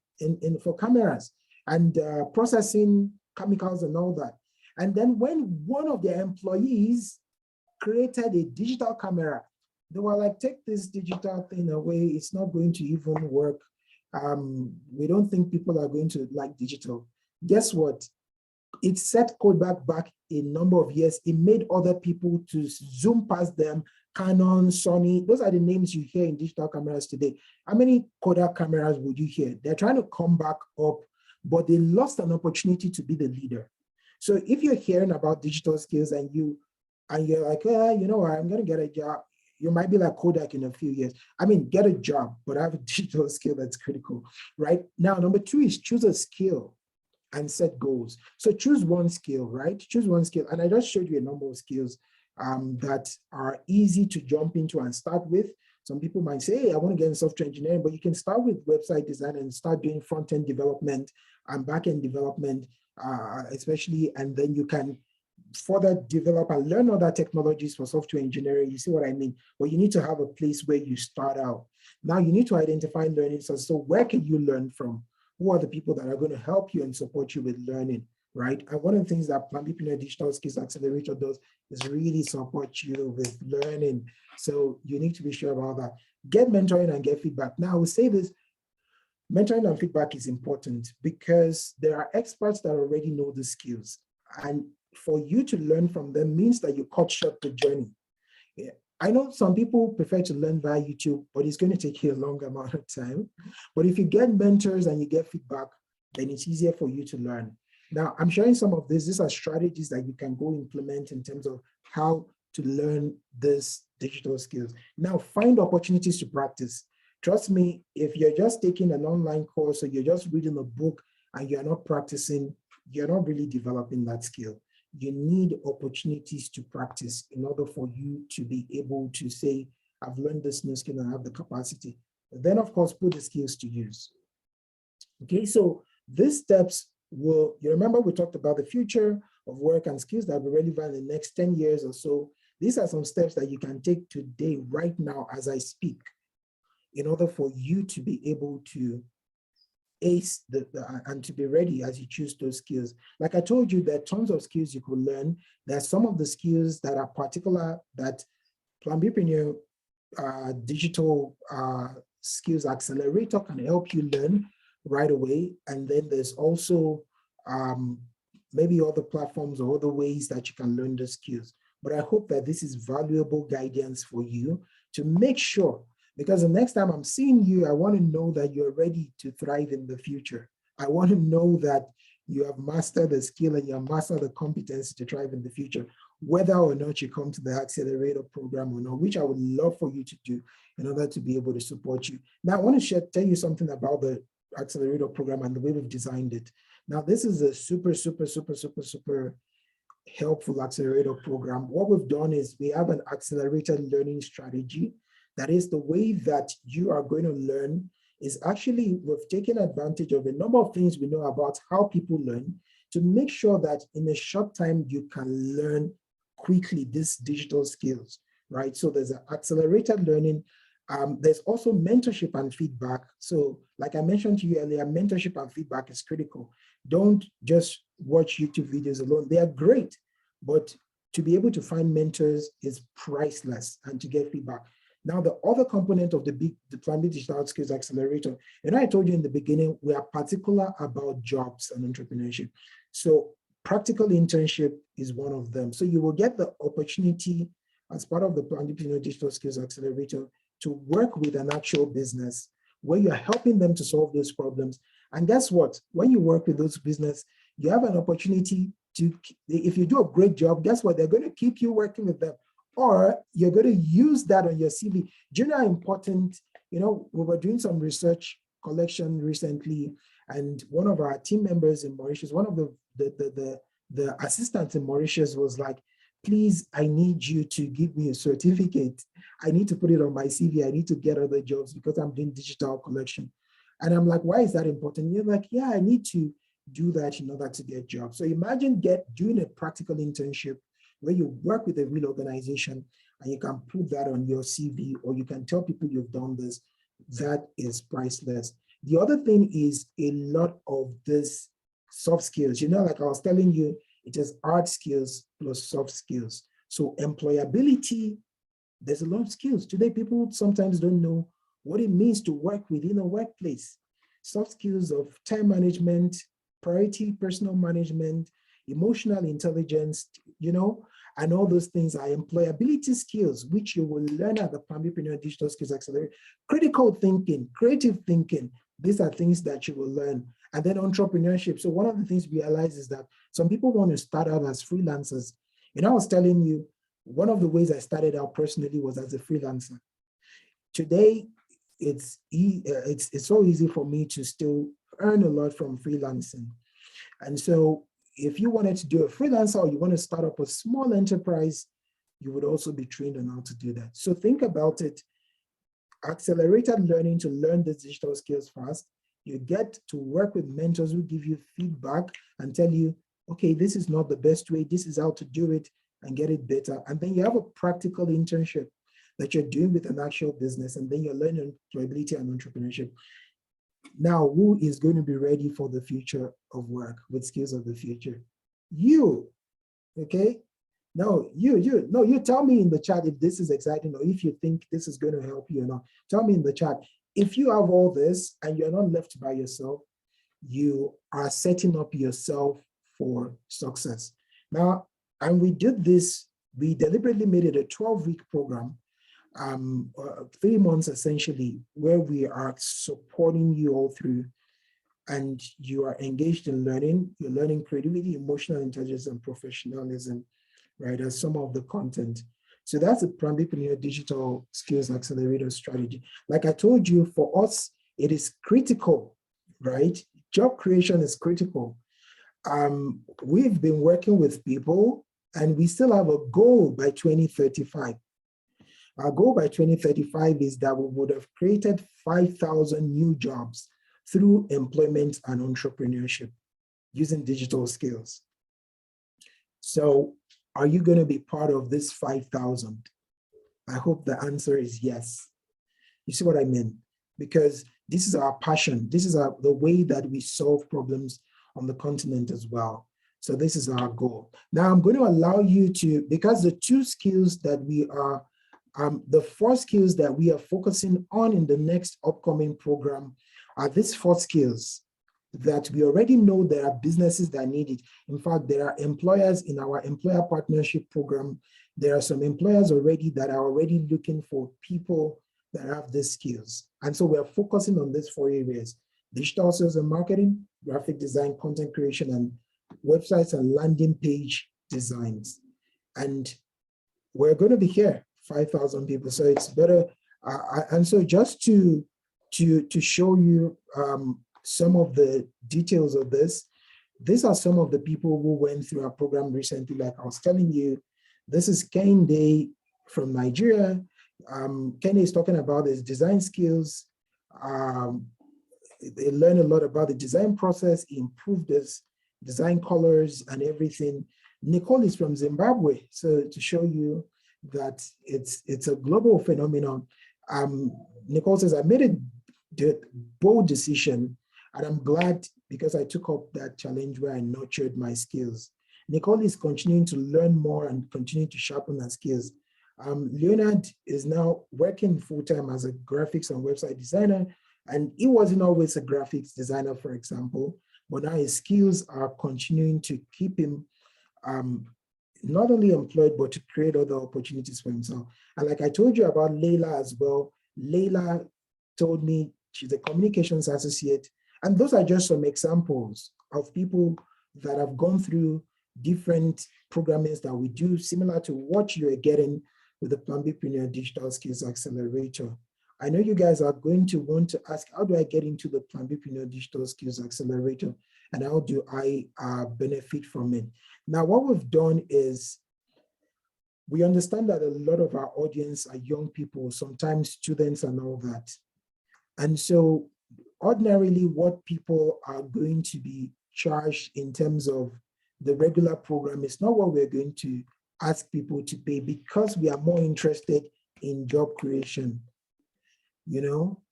for cameras and processing chemicals and all that. And then when one of their employees created a digital camera, they were like, take this digital thing away. It's not going to even work. We don't think people are going to like digital. Guess what? It set Kodak back a number of years. It made other people to zoom past them. Canon, Sony, those are the names you hear in digital cameras today. How many Kodak cameras would you hear? They're trying to come back up, but they lost an opportunity to be the leader. So if you're hearing about digital skills and you're like, you know what, I'm going to get a job. You might be like Kodak in a few years. I mean, get a job, but have a digital skill that's critical, right? Now, number 2 is choose a skill and set goals. So choose one skill, right? Choose one skill. And I just showed you a number of skills that are easy to jump into and start with. Some people might say, hey, I want to get in software engineering, but you can start with website design and start doing front-end development and back-end development, especially, and then you can further develop and learn other technologies for software engineering. You see what I mean? But you need to have a place where you start out. Now you need to identify learning sources. So where can you learn from? Who are the people that are going to help you and support you with learning, right? And one of the things that Planbpreneur Digital Skills Accelerator does is really support you with learning. So you need to be sure about that. Get mentoring and get feedback. Now I will say this, mentoring and feedback is important because there are experts that already know the skills. And for you to learn from them means that you cut short the journey. Yeah. I know some people prefer to learn via YouTube, but it's going to take you a long amount of time. But if you get mentors and you get feedback, then it's easier for you to learn. Now, I'm sharing some of this. These are strategies that you can go implement in terms of how to learn this digital skills. Now, find opportunities to practice. Trust me, if you're just taking an online course or you're just reading a book and you're not practicing, you're not really developing that skill. You need opportunities to practice in order for you to be able to say, I've learned this new skill and I have the capacity. Then, of course, put the skills to use. Okay, so these steps will, you remember we talked about the future of work and skills that will be relevant in the next 10 years or so. These are some steps that you can take today, right now, as I speak, in order for you to be able to ace and to be ready as you choose those skills. Like I told you, there are tons of skills you could learn. There are some of the skills that are particular that Planbpreneur Digital Skills Accelerator can help you learn right away. And then there's also maybe other platforms or other ways that you can learn the skills. But I hope that this is valuable guidance for you to make sure, because the next time I'm seeing you, I want to know that you're ready to thrive in the future. I want to know that you have mastered the skill and you have mastered the competence to thrive in the future, whether or not you come to the accelerator program or not, which I would love for you to do in order to be able to support you. Now, I want to tell you something about the accelerator program and the way we've designed it. Now, this is a super helpful accelerator program. What we've done is we have an accelerated learning strategy. That is, the way that you are going to learn is actually, we've taken advantage of a number of things we know about how people learn to make sure that in a short time, you can learn quickly these digital skills, right? So there's an accelerated learning. There's also mentorship and feedback. So like I mentioned to you earlier, mentorship and feedback is critical. Don't just watch YouTube videos alone. They are great, but to be able to find mentors is priceless, and to get feedback. Now, the other component of the Planbpreneur Digital Skills Accelerator, and I told you in the beginning, we are particular about jobs and entrepreneurship. So practical internship is one of them. So you will get the opportunity as part of the Planbpreneur Digital Skills Accelerator to work with an actual business where you're helping them to solve those problems. And guess what? When you work with those business, you have an opportunity to, if you do a great job, guess what? They're going to keep you working with them. Or you're going to use that on your CV. Do you know how important, we were doing some research collection recently, and one of our team members in Mauritius, one of the assistants in Mauritius was like, please, I need you to give me a certificate. I need to put it on my CV. I need to get other jobs because I'm doing digital collection. And I'm like, why is that important? You're like, yeah, I need to do that in order to get jobs. So imagine doing a practical internship where you work with a real organization and you can put that on your CV, or you can tell people you've done this, that is priceless. The other thing is a lot of this soft skills. Like I was telling you, it is hard skills plus soft skills. So employability, there's a lot of skills. Today, people sometimes don't know what it means to work within a workplace. Soft skills of time management, priority, personal management, emotional intelligence, and all those things are employability skills, which you will learn at the Planbpreneur Digital Skills Accelerator. Critical thinking, creative thinking, these are things that you will learn. And then entrepreneurship. So one of the things we realize is that some people want to start out as freelancers. I was telling you, one of the ways I started out personally was as a freelancer. Today, it's so easy for me to still earn a lot from freelancing. And so if you wanted to do a freelancer, or you want to start up a small enterprise, you would also be trained on how to do that. So think about it. Accelerated learning to learn the digital skills fast. You get to work with mentors who give you feedback and tell you, okay, this is not the best way, this is how to do it, and get it better. And then you have a practical internship that you're doing with an actual business, and then you're learning employability and entrepreneurship. Now, who is going to be ready for the future of work with skills of the future? You, okay? No, you tell me in the chat if this is exciting, or if you think this is going to help you or not. Tell me in the chat. If you have all this and you're not left by yourself, you are setting up yourself for success. Now, and we did this, we deliberately made it a 12-week program, 3 months essentially, where we are supporting you all through, and you are engaged in learning. You're learning creativity, emotional intelligence, and professionalism, right, as some of the content. So that's the Planbpreneur Digital Skills Accelerator strategy. Like I told you, for us, it is critical, right? Job creation is critical. We've been working with people, and we still have a goal by 2035. Our goal by 2035 is that we would have created 5,000 new jobs through employment and entrepreneurship using digital skills. So are you going to be part of this 5,000? I hope the answer is yes. You see what I mean? Because this is our passion. This is the way that we solve problems on the continent as well. So this is our goal. Now I'm going to allow you to, because the 2 skills that we are, the 4 skills that we are focusing on in the next upcoming program are these 4 skills that we already know there are businesses that need it. In fact, there are employers in our employer partnership program. There are some employers already that are already looking for people that have these skills. And so we're focusing on these 4 areas: digital sales and marketing, graphic design, content creation, and websites and landing page designs. And we're going to be here, 5,000 people. So it's better. And so just to show you some of the details of this, these are some of the people who went through our program recently. Like I was telling you, this is Kende from Nigeria. Kende is talking about his design skills. They learned a lot about the design process. He improved his design colors and everything. Nicole is from Zimbabwe. So to show you that it's a global phenomenon. Nicole says, I made a bold decision, and I'm glad because I took up that challenge where I nurtured my skills. Nicole is continuing to learn more and continue to sharpen her skills. Leonard is now working full-time as a graphics and website designer, and he wasn't always a graphics designer, for example, but now his skills are continuing to keep him not only employed, but to create other opportunities for himself. And like I told you about Layla as well, Layla told me she's a communications associate. And those are just some examples of people that have gone through different programmings that we do, similar to what you're getting with the Planbpreneur Digital Skills Accelerator. I know you guys are going to want to ask, how do I get into the Planbpreneur Digital Skills Accelerator, and how do I benefit from it? Now, what we've done is we understand that a lot of our audience are young people, sometimes students and all that. And so ordinarily what people are going to be charged in terms of the regular program is not what we're going to ask people to pay because we are more interested in job creation.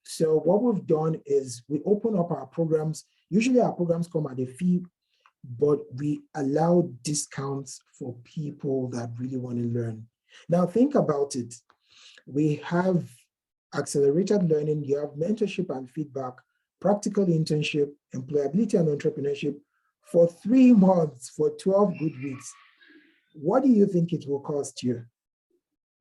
So what we've done is we open up our programs. Usually our programs come at a fee, but we allow discounts for people that really want to learn. Now think about it. We have accelerated learning, you have mentorship and feedback, practical internship, employability and entrepreneurship for 3 months, for 12 good weeks. What do you think it will cost you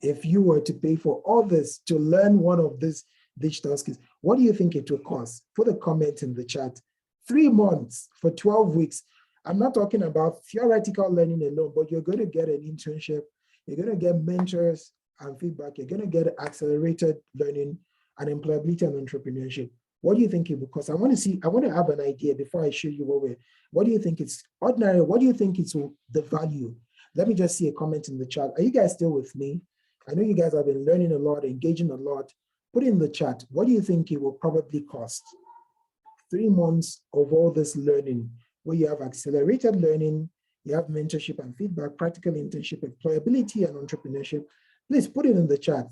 if you were to pay for all this to learn one of these digital skills? What do you think it will cost? Put a comment in the chat. 3 months for 12 weeks. I'm not talking about theoretical learning alone, but you're going to get an internship. You're going to get mentors and feedback. You're going to get accelerated learning and employability and entrepreneurship. What do you think it will cost? I want to have an idea before I show you what do you think it's ordinary? What do you think it's the value? Let me just see a comment in the chat. Are you guys still with me? I know you guys have been learning a lot, engaging a lot. Put in the chat, what do you think it will probably cost? 3 months of all this learning, where you have accelerated learning, you have mentorship and feedback, practical internship, employability and entrepreneurship. Please put it in the chat.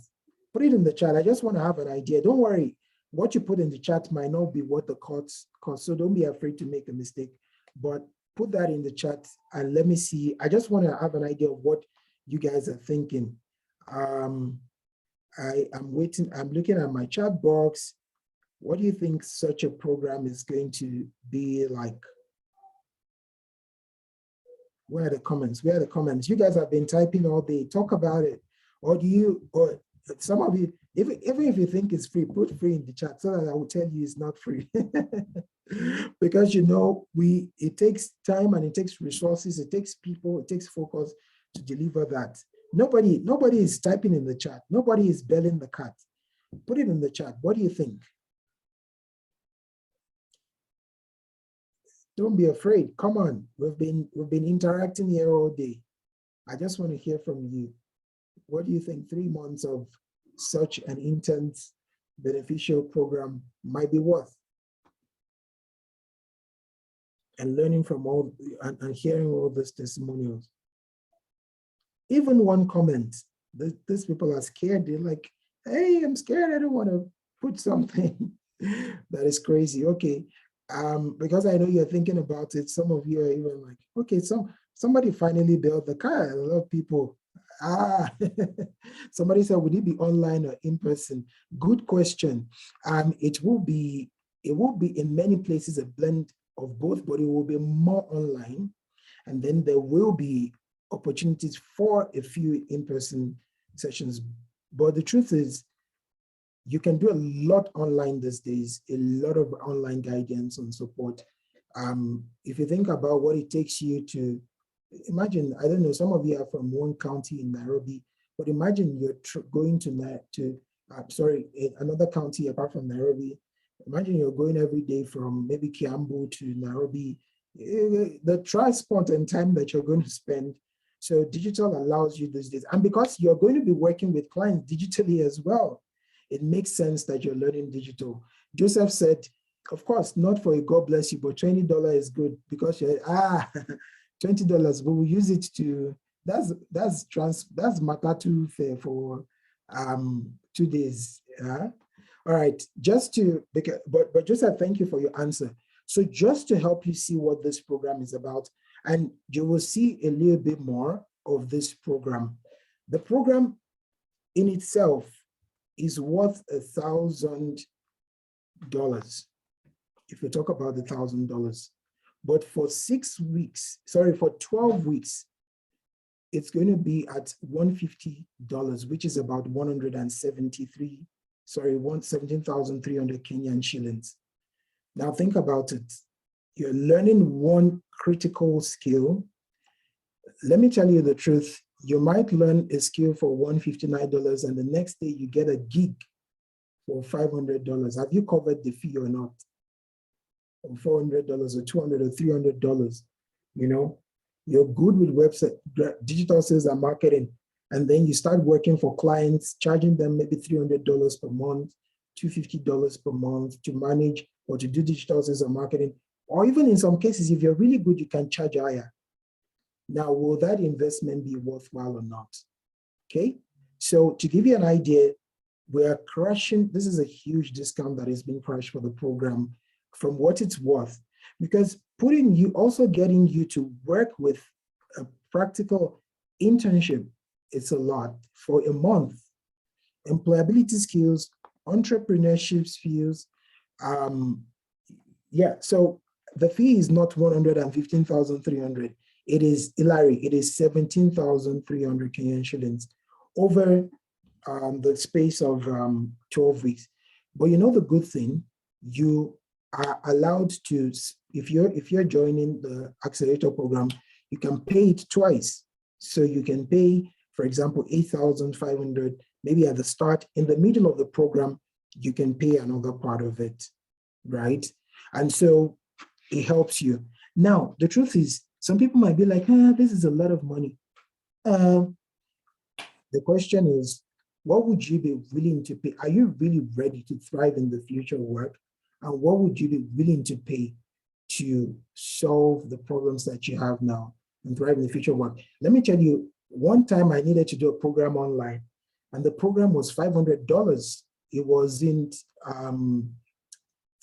Put it in the chat. I just want to have an idea. Don't worry. What you put in the chat might not be what the cost, so don't be afraid to make a mistake. But put that in the chat and let me see. I just want to have an idea of what you guys are thinking. I'm waiting. I'm looking at my chat box. What do you think such a program is going to be like? Where are the comments? Where are the comments? You guys have been typing all day. Talk about it. Or some of you, even if you think it's free, put free in the chat so that I will tell you it's not free. Because it takes time and it takes resources, it takes people, it takes focus to deliver that. Nobody is typing in the chat. Nobody is belling the cat. Put it in the chat. What do you think? Don't be afraid. Come on. We've been interacting here all day. I just want to hear from you. What do you think 3 months of such an intense, beneficial program might be worth? And learning from all and hearing all these testimonials. Even one comment, these people are scared. They're like, hey, I'm scared. I don't want to put something. That is crazy. Okay. Because I know you're thinking about it. Some of you are even like, okay, somebody finally built the car. A lot of people. Somebody said, would it be online or in person? Good question. It will be in many places a blend of both, but it will be more online. And then there will be opportunities for a few in-person sessions. But the truth is, you can do a lot online these days, a lot of online guidance and support. If you think about what it takes you to, imagine, I don't know, some of you are from one county in Nairobi, but imagine you're going to another county apart from Nairobi. Imagine you're going every day from maybe Kiambu to Nairobi. The transport and time that you're going to spend. So digital allows you these days. And because you're going to be working with clients digitally as well, it makes sense that you're learning digital. Joseph said, of course, not for a God bless you, but $20 is good because you're, $20, but we use it to, that's matatu fare for 2 days. All right, but Joseph, thank you for your answer. So just to help you see what this program is about, and you will see a little bit more of this program. The program in itself is worth $1,000 if we talk about the $1,000. But for 12 weeks, it's going to be at $150, which is about 17,300 Kenyan shillings. Now think about it. You're learning one critical skill. Let me tell you the truth. You might learn a skill for $159 and the next day you get a gig for $500. Have you covered the fee or not? Or $400 or $200 or $300, you're good with website, digital sales and marketing. And then you start working for clients, charging them maybe $300 per month, $250 per month to manage or to do digital sales and marketing. Or even in some cases, if you're really good, you can charge higher. Now, will that investment be worthwhile or not? Okay, so to give you an idea, we are crushing, this is a huge discount that is being crushed for the program from what it's worth, because putting you, also getting you to work with a practical internship, it's a lot for a month. Employability skills, entrepreneurship skills, yeah, so the fee is not 115,300. It is, Hilary, it is 17,300 Kenyan shillings over the space of 12 weeks. But you know the good thing, you are allowed to, if you're joining the accelerator program, you can pay it twice. So you can pay, for example, 8,500, maybe at the start. In the middle of the program, you can pay another part of it, right? And so it helps you. Now, the truth is, some people might be like, this is a lot of money. The question is, what would you be willing to pay? Are you really ready to thrive in the future work? And what would you be willing to pay to solve the problems that you have now and thrive in the future work? Let me tell you, one time I needed to do a program online, and the program was $500. It wasn't,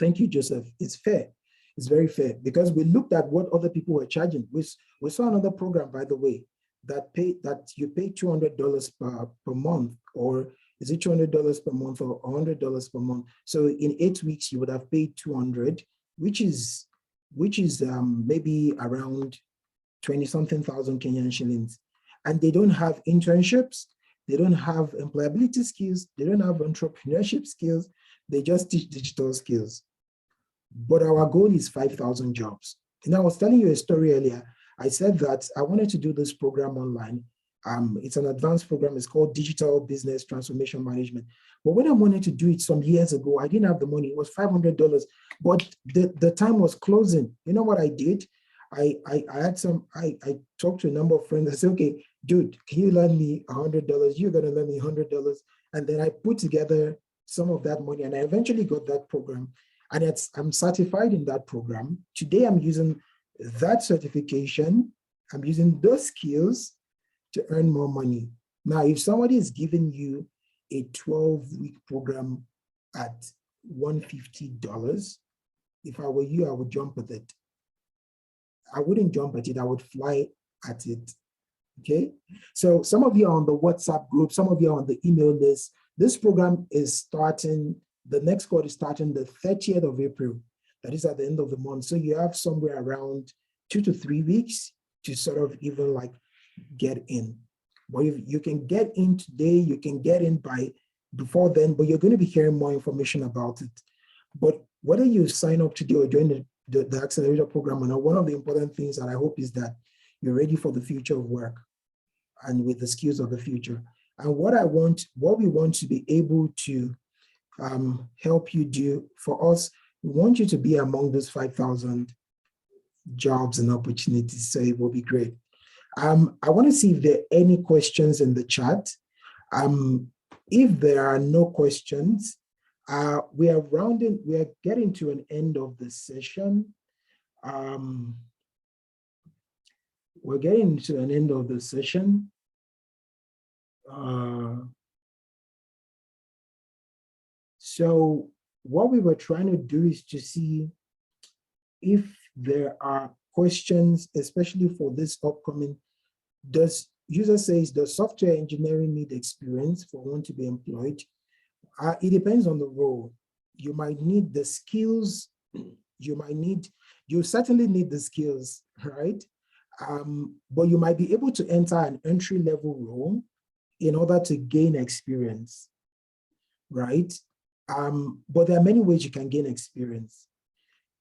thank you, Joseph. It's fair. It's very fair, because we looked at what other people were charging. We saw another program, by the way, that you pay $200 per month, or is it $200 per month or $100 per month? So in 8 weeks, you would have paid 200, which is maybe around 20-something thousand Kenyan shillings. And they don't have internships, they don't have employability skills, they don't have entrepreneurship skills, they just teach digital skills. But our goal is 5,000 jobs. And I was telling you a story earlier. I said that I wanted to do this program online. It's an advanced program. It's called Digital Business Transformation Management. But when I wanted to do it some years ago, I didn't have the money. It was $500, but the time was closing. You know what I did? I talked to a number of friends. I said, okay, dude, can you lend me $100? You're going to lend me $100. And then I put together some of that money, and I eventually got that program. And I'm certified in that program. Today, I'm using that certification. I'm using those skills to earn more money. Now, if somebody is giving you a 12-week program at $150, if I were you, I would jump at it. I wouldn't jump at it, I would fly at it, okay? So some of you are on the WhatsApp group, some of you are on the email list. This program is starting, the next course is starting the 30th of April. That is at the end of the month. So you have somewhere around 2 to 3 weeks to sort of even like get in. But if you can get in today, you can get in by before then, but you're going to be hearing more information about it. But whether you sign up today or join the accelerator program or not, one of the important things that I hope is that you're ready for the future of work and with the skills of the future. And what we want to be able to help you do for us, we want you to be among those 5,000 jobs and opportunities. So it will be great. I want to see if there are any questions in the chat. If there are no questions, we are getting to an end of the session. We're getting to an end of the session. So what we were trying to do is to see if there are questions, especially for this upcoming. User says, does software engineering need experience for one to be employed? It depends on the role. You might need the skills. You certainly need the skills, right? But you might be able to enter an entry-level role in order to gain experience, right? But there are many ways you can gain experience.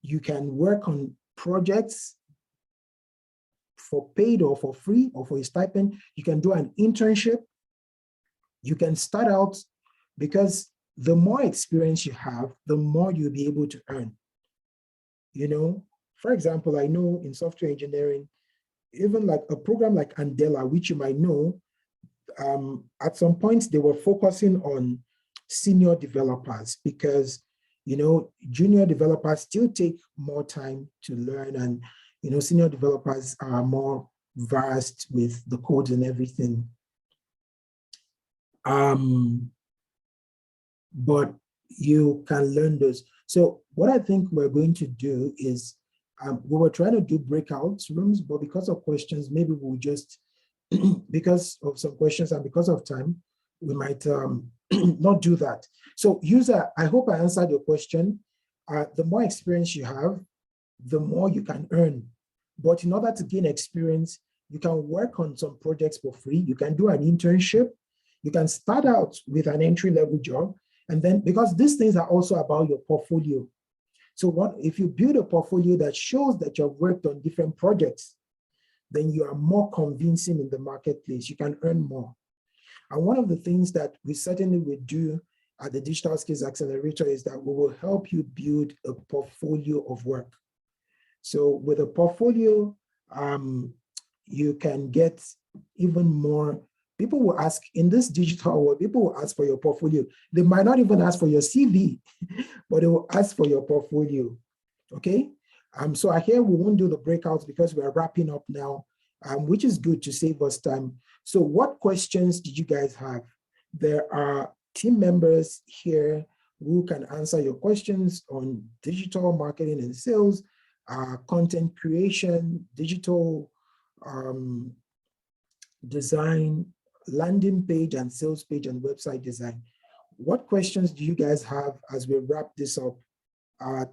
You can work on projects for paid or for free or for a stipend. You can do an internship. You can start out, because the more experience you have, the more you'll be able to earn. You know, for example, I know in software engineering, even like a program like Andela, which you might know, at some point they were focusing on senior developers because, you know, junior developers still take more time to learn, and, you know, senior developers are more versed with the codes and everything. But you can learn those. So what I think we're going to do is, we were trying to do breakout rooms, but because of questions, maybe we'll just, because of some questions and because of time, we might not do that. So user, I hope I answered your question. The more experience you have, the more you can earn. But in order to gain experience, you can work on some projects for free. You can do an internship. You can start out with an entry-level job. And then, because these things are also about your portfolio. So what if you build a portfolio that shows that you've worked on different projects, then you are more convincing in the marketplace. You can earn more. And one of the things that we certainly will do at the Digital Skills Accelerator is that we will help you build a portfolio of work. So with a portfolio, you can get even more. People will ask, in this digital world, people will ask for your portfolio. They might not even ask for your CV, but they will ask for your portfolio, okay? So I hear we won't do the breakouts because we are wrapping up now, which is good to save us time. So what questions did you guys have? There are team members here who can answer your questions on digital marketing and sales, content creation, digital design, landing page and sales page and website design. What questions do you guys have as we wrap this up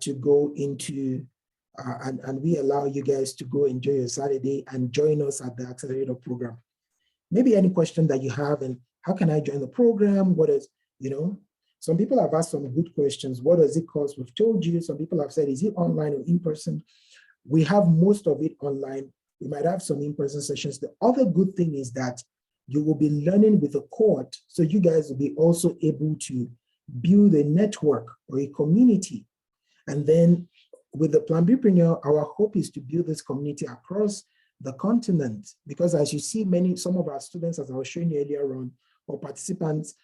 to go into, and we allow you guys to go enjoy your Saturday and join us at the Accelerator program? Maybe any question that you have, and how can I join the program? What is, some people have asked some good questions. What does it cost? We've told you. Some people have said, is it online or in person? We have most of it online. We might have some in-person sessions. The other good thing is that you will be learning with a cohort, so you guys will be also able to build a network or a community. And then with the Planbpreneur, our hope is to build this community across the continent, because as you see, some of our students, as I was showing you earlier on, or participants,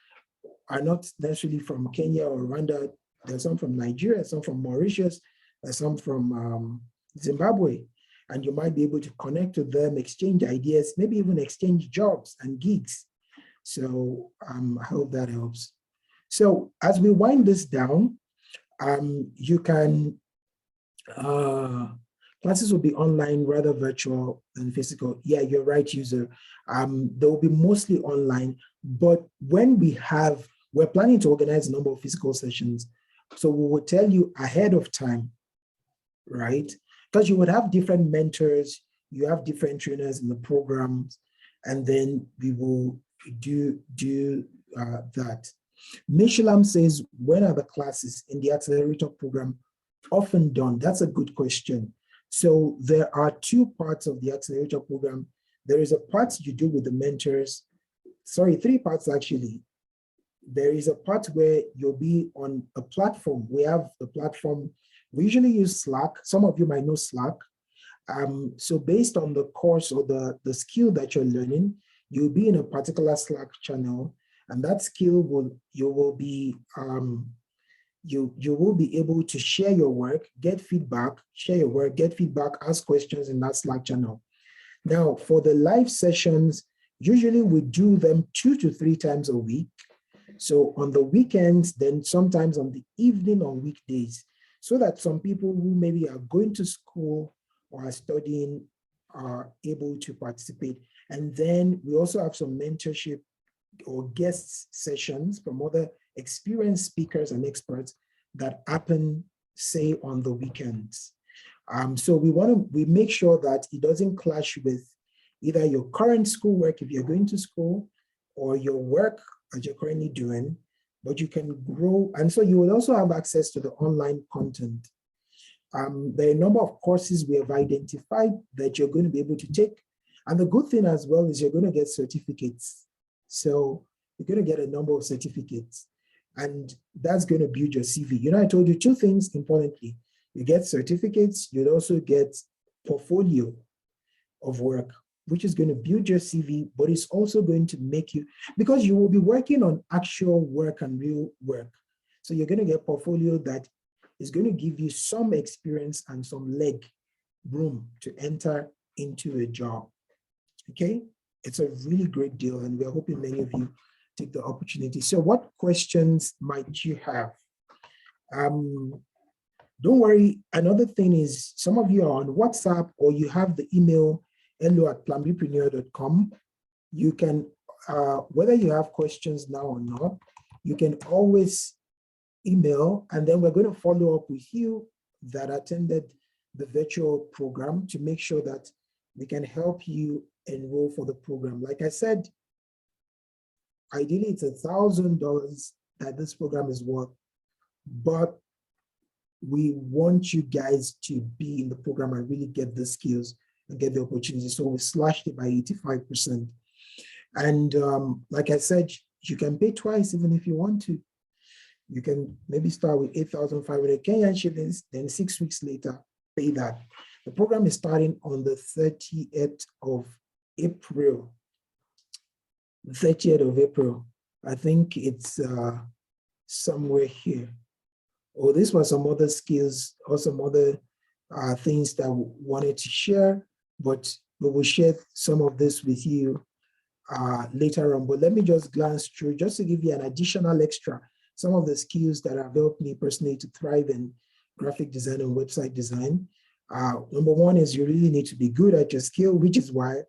are not necessarily from Kenya or Rwanda. There's some from Nigeria, some from Mauritius, there's some from Zimbabwe. And you might be able to connect with them, exchange ideas, maybe even exchange jobs and gigs. So I hope that helps. So as we wind this down, you can, classes will be online, rather virtual than physical. Yeah, you're right, user. They will be mostly online, but when we're planning to organize a number of physical sessions. So we will tell you ahead of time, right? Because you would have different mentors, you have different trainers in the programs, and then we will do that. Mishalam says, when are the classes in the Accelerator program often done? That's a good question. So there are two parts of the Accelerator program. There is a part you do with the mentors. Sorry, three parts actually. There is a part where you'll be on a platform. We have the platform. We usually use Slack. Some of you might know Slack. So based on the course or the skill that you're learning, you'll be in a particular Slack channel, and that skill you will be able to share your work, get feedback, share your work, get feedback, ask questions in that Slack channel. Now, for the live sessions, usually we do them 2 to 3 times a week. So on the weekends, then sometimes on the evening on weekdays, so that some people who maybe are going to school or are studying are able to participate. And then we also have some mentorship or guest sessions from other experienced speakers and experts that happen, say, on the weekends. So we make sure that it doesn't clash with either your current schoolwork if you're going to school, or your work that you're currently doing, but you can grow. And so you will also have access to the online content. There are a number of courses we have identified that you're going to be able to take. And the good thing as well is you're going to get certificates. So you're going to get a number of certificates, and that's going to build your CV. I told you 2 things importantly. You get certificates, you'll also get portfolio of work, which is going to build your CV, but it's also going to make you, because you will be working on actual work and real work. So you're going to get portfolio that is going to give you some experience and some leg room to enter into a job. Okay, it's a really great deal, and we're hoping many of you take the opportunity. So what questions might you have? Don't worry. Another thing is, some of you are on WhatsApp or you have the email hello@planbpreneur.com. You can, whether you have questions now or not, you can always email, and then we're going to follow up with you that attended the virtual program to make sure that we can help you enroll for the program. Like I said, ideally it's $1,000 that this program is worth, but we want you guys to be in the program and really get the skills and get the opportunity. So we slashed it by 85%. And like I said, you can pay twice even if you want to. You can maybe start with 8,500 Kenyan shillings, then 6 weeks later, pay that. The program is starting on the 30th of April. The 30th of April. I think it's somewhere here. Oh, these were some other skills or some other things that we wanted to share, but we will share some of this with you later on. But let me just glance through, just to give you an additional extra, some of the skills that have helped me personally to thrive in graphic design and website design. Number one is you really need to be good at your skill, which is why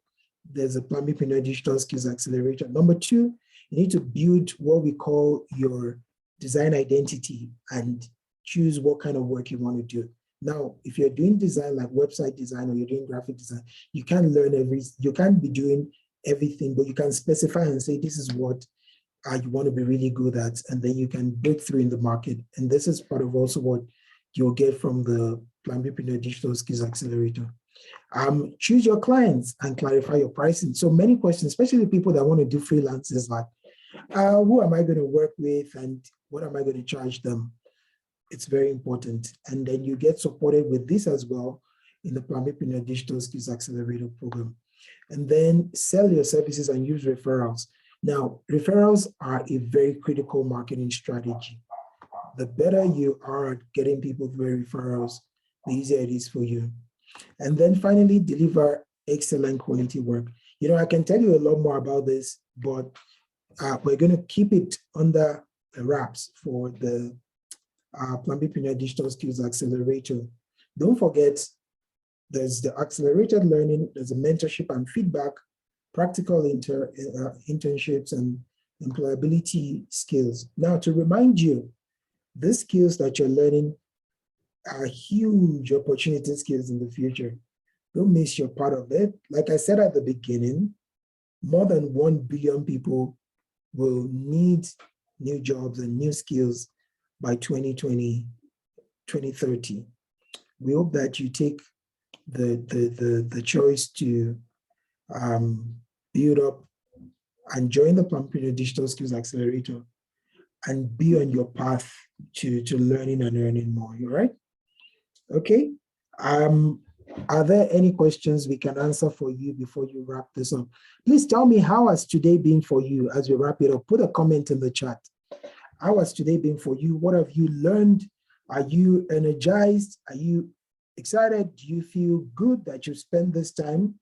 there's a Planbpreneur Digital Skills Accelerator. Number two, you need to build what we call your design identity and choose what kind of work you want to do. Now, if you're doing design like website design or you're doing graphic design, you can't you can't be doing everything, but you can specify and say, this is what you want to be really good at, and then you can break through in the market. And this is part of also what you'll get from the Planbpreneur Digital Skills Accelerator. Choose your clients and clarify your pricing. So many questions, especially people that want to do freelances, like, who am I going to work with and what am I going to charge them? It's very important. And then you get supported with this as well in the Planbpreneur Digital Skills Accelerator program. And then sell your services and use referrals. Now, referrals are a very critical marketing strategy. The better you are at getting people through referrals, the easier it is for you. And then finally, deliver excellent quality work. You know, I can tell you a lot more about this, but we're going to keep it under the wraps for the Planbpreneur Digital Skills Accelerator. Don't forget, there's the accelerated learning, there's a mentorship and feedback, practical internships, and employability skills. Now, to remind you, these skills that you're learning are huge opportunity skills in the future. Don't miss your part of it. Like I said at the beginning, more than 1 billion people will need new jobs and new skills by 2020, 2030. We hope that you take the choice to build up and join the Planbpreneur Digital Skills Accelerator and be on your path to learning and earning more. You all right? Okay. Are there any questions we can answer for you before you wrap this up? Please tell me, how has today been for you as we wrap it up? Put a comment in the chat. How has today been for you? What have you learned? Are you energized? Are you excited? Do you feel good that you spent this time?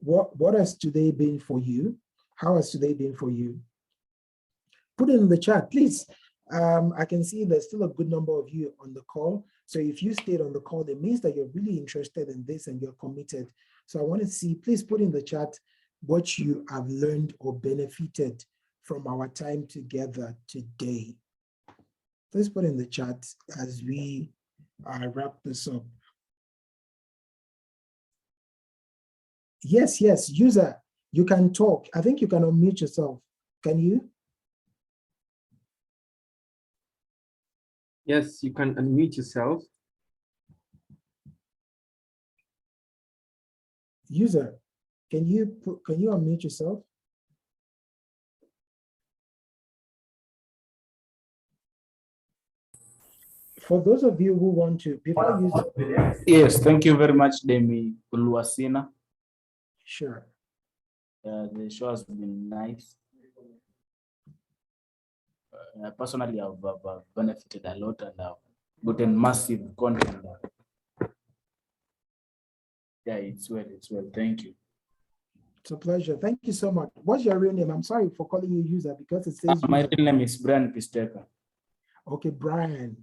What has today been for you? How has today been for you? Put it in the chat, please. I can see there's still a good number of you on the call. So if you stayed on the call, it means that you're really interested in this and you're committed. So I want to see, please put in the chat what you have learned or benefited from our time together today. Please put in the chat as we wrap this up. Yes, user, you can talk. I think you can unmute yourself. Can you? Yes, you can unmute yourself. User, can you unmute yourself? For those of you who want to, before you... Yes, thank you very much, Demi Uluwasina. Sure. The show has been nice. Personally, I've benefited a lot and I've gotten massive content. Yeah, it's well, thank you. It's a pleasure. Thank you so much. What's your real name? I'm sorry for calling you user because it says My user. real name is Brian Pisteka. Okay, Brian.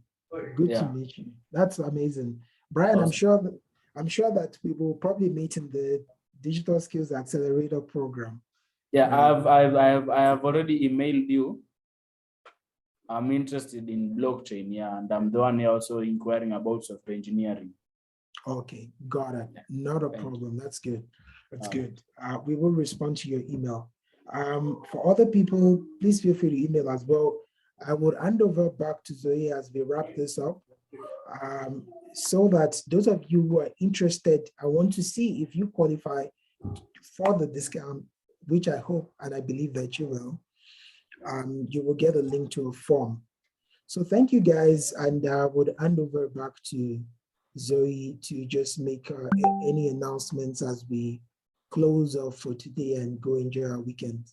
Good to Yeah. meet you. That's amazing. Brian, Awesome. I'm sure that we will probably meet in the Digital Skills Accelerator program. Yeah, I have already emailed you. I'm interested in blockchain, yeah, and I'm the one also inquiring about software engineering. Okay, got it. Not a Thank problem. That's good. That's All good. We will respond to your email. For other people, please feel free to email as well. I would hand over back to Zoe as we wrap this up. So that those of you who are interested, I want to see if you qualify for the discount, which I hope and I believe that you will. You will get a link to a form. So thank you guys, and I would hand over back to Zoe to just make any announcements as we close off for today and go enjoy our weekend.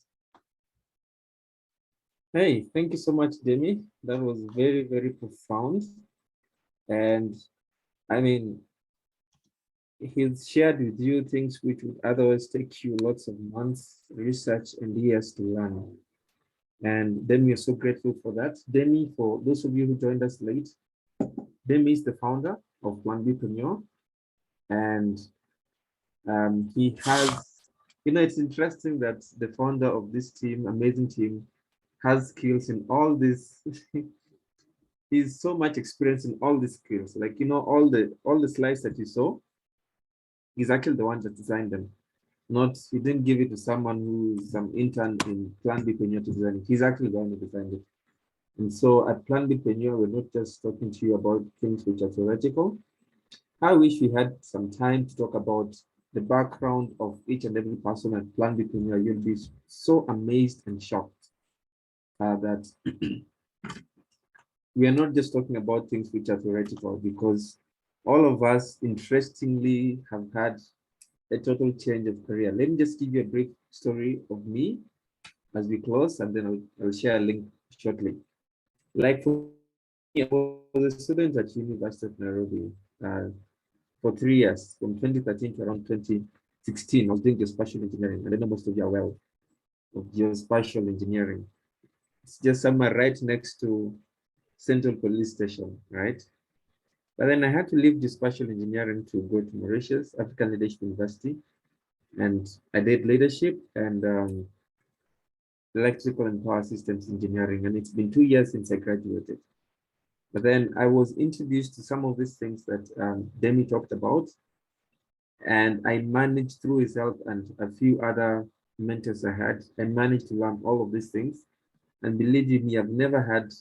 Hey, thank you so much, Demi. That was very, very profound. And I mean, he's shared with you things which would otherwise take you lots of months, research, and years to learn. And Demi is so grateful for that. Demi, for those of you who joined us late, Demi is the founder of Planbpreneur, and he has, it's interesting that the founder of this team, amazing team, has skills in all this. He's so much experience in all these skills. Like, all the slides that you saw, he's actually the one that designed them. Not, he didn't give it to someone who's some intern in Planbpreneur to design it. He's actually the one who designed it. And so at Planbpreneur, we're not just talking to you about things which are theoretical. I wish we had some time to talk about the background of each and every person at Planbpreneur. You'll be so amazed and shocked that we are not just talking about things which are theoretical, because all of us, interestingly, have had a total change of career. Let me just give you a brief story of me as we close, and then I'll share a link shortly. Like for me, I was a student at University of Nairobi for 3 years, from 2013 to around 2016. I was doing geospatial engineering, and I know most of you are aware of geospatial engineering. It's just somewhere right next to Central Police Station, right? But then I had to leave geospatial engineering to go to Mauritius, African Leadership University, and I did leadership and electrical and power systems engineering, and it's been 2 years since I graduated. But then I was introduced to some of these things that Demi talked about, and I managed through his help and a few other mentors I had, I managed to learn all of these things. And believe you me, I've never had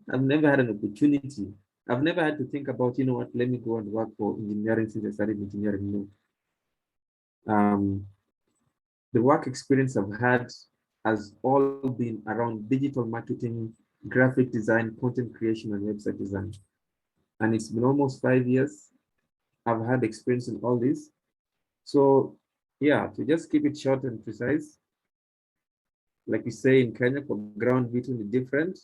an opportunity. I've never had to think about, you know what, let me go and work for engineering since I started engineering. No. The work experience I've had has all been around digital marketing, graphic design, content creation, and website design. And it's been almost 5 years. I've had experience in all this. So yeah, to just keep it short and precise, like we say in Kenya, for ground between the different,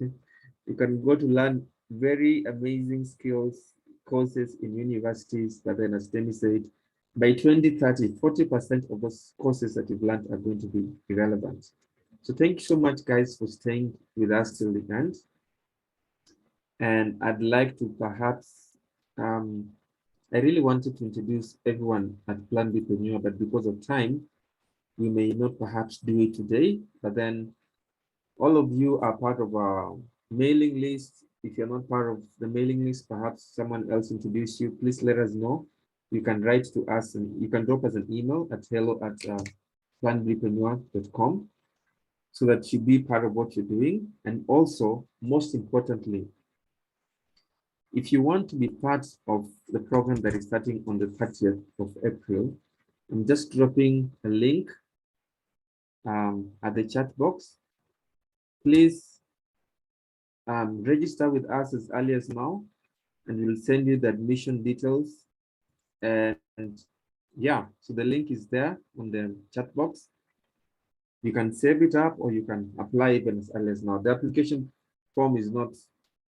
you can go to learn very amazing skills courses in universities, but then as Demi said, by 2030, 40% of those courses that you've learned are going to be irrelevant. So thank you so much, guys, for staying with us till the end. And I'd like to perhaps, I really wanted to introduce everyone at Planbpreneur, but because of time, we may not perhaps do it today, but then all of you are part of our mailing list. If you're not part of the mailing list, perhaps someone else introduce you, please let us know. You can write to us and you can drop us an email at hello@planbpreneur.com so that you be part of what you're doing. And also, most importantly, if you want to be part of the program that is starting on the 30th of April, I'm just dropping a link at the chat box. Please register with us as early as now, and we'll send you the admission details. And yeah, so the link is there on the chat box. You can save it up or you can apply even as early as now. The application form is not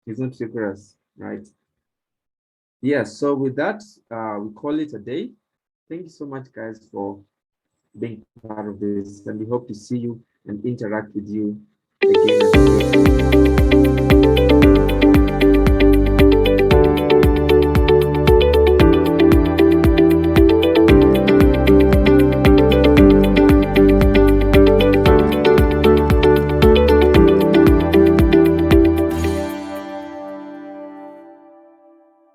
rigorous, right? Yes, so with that, we call it a day. Thank you so much, guys, for being part of this, and we hope to see you and interact with you again and again.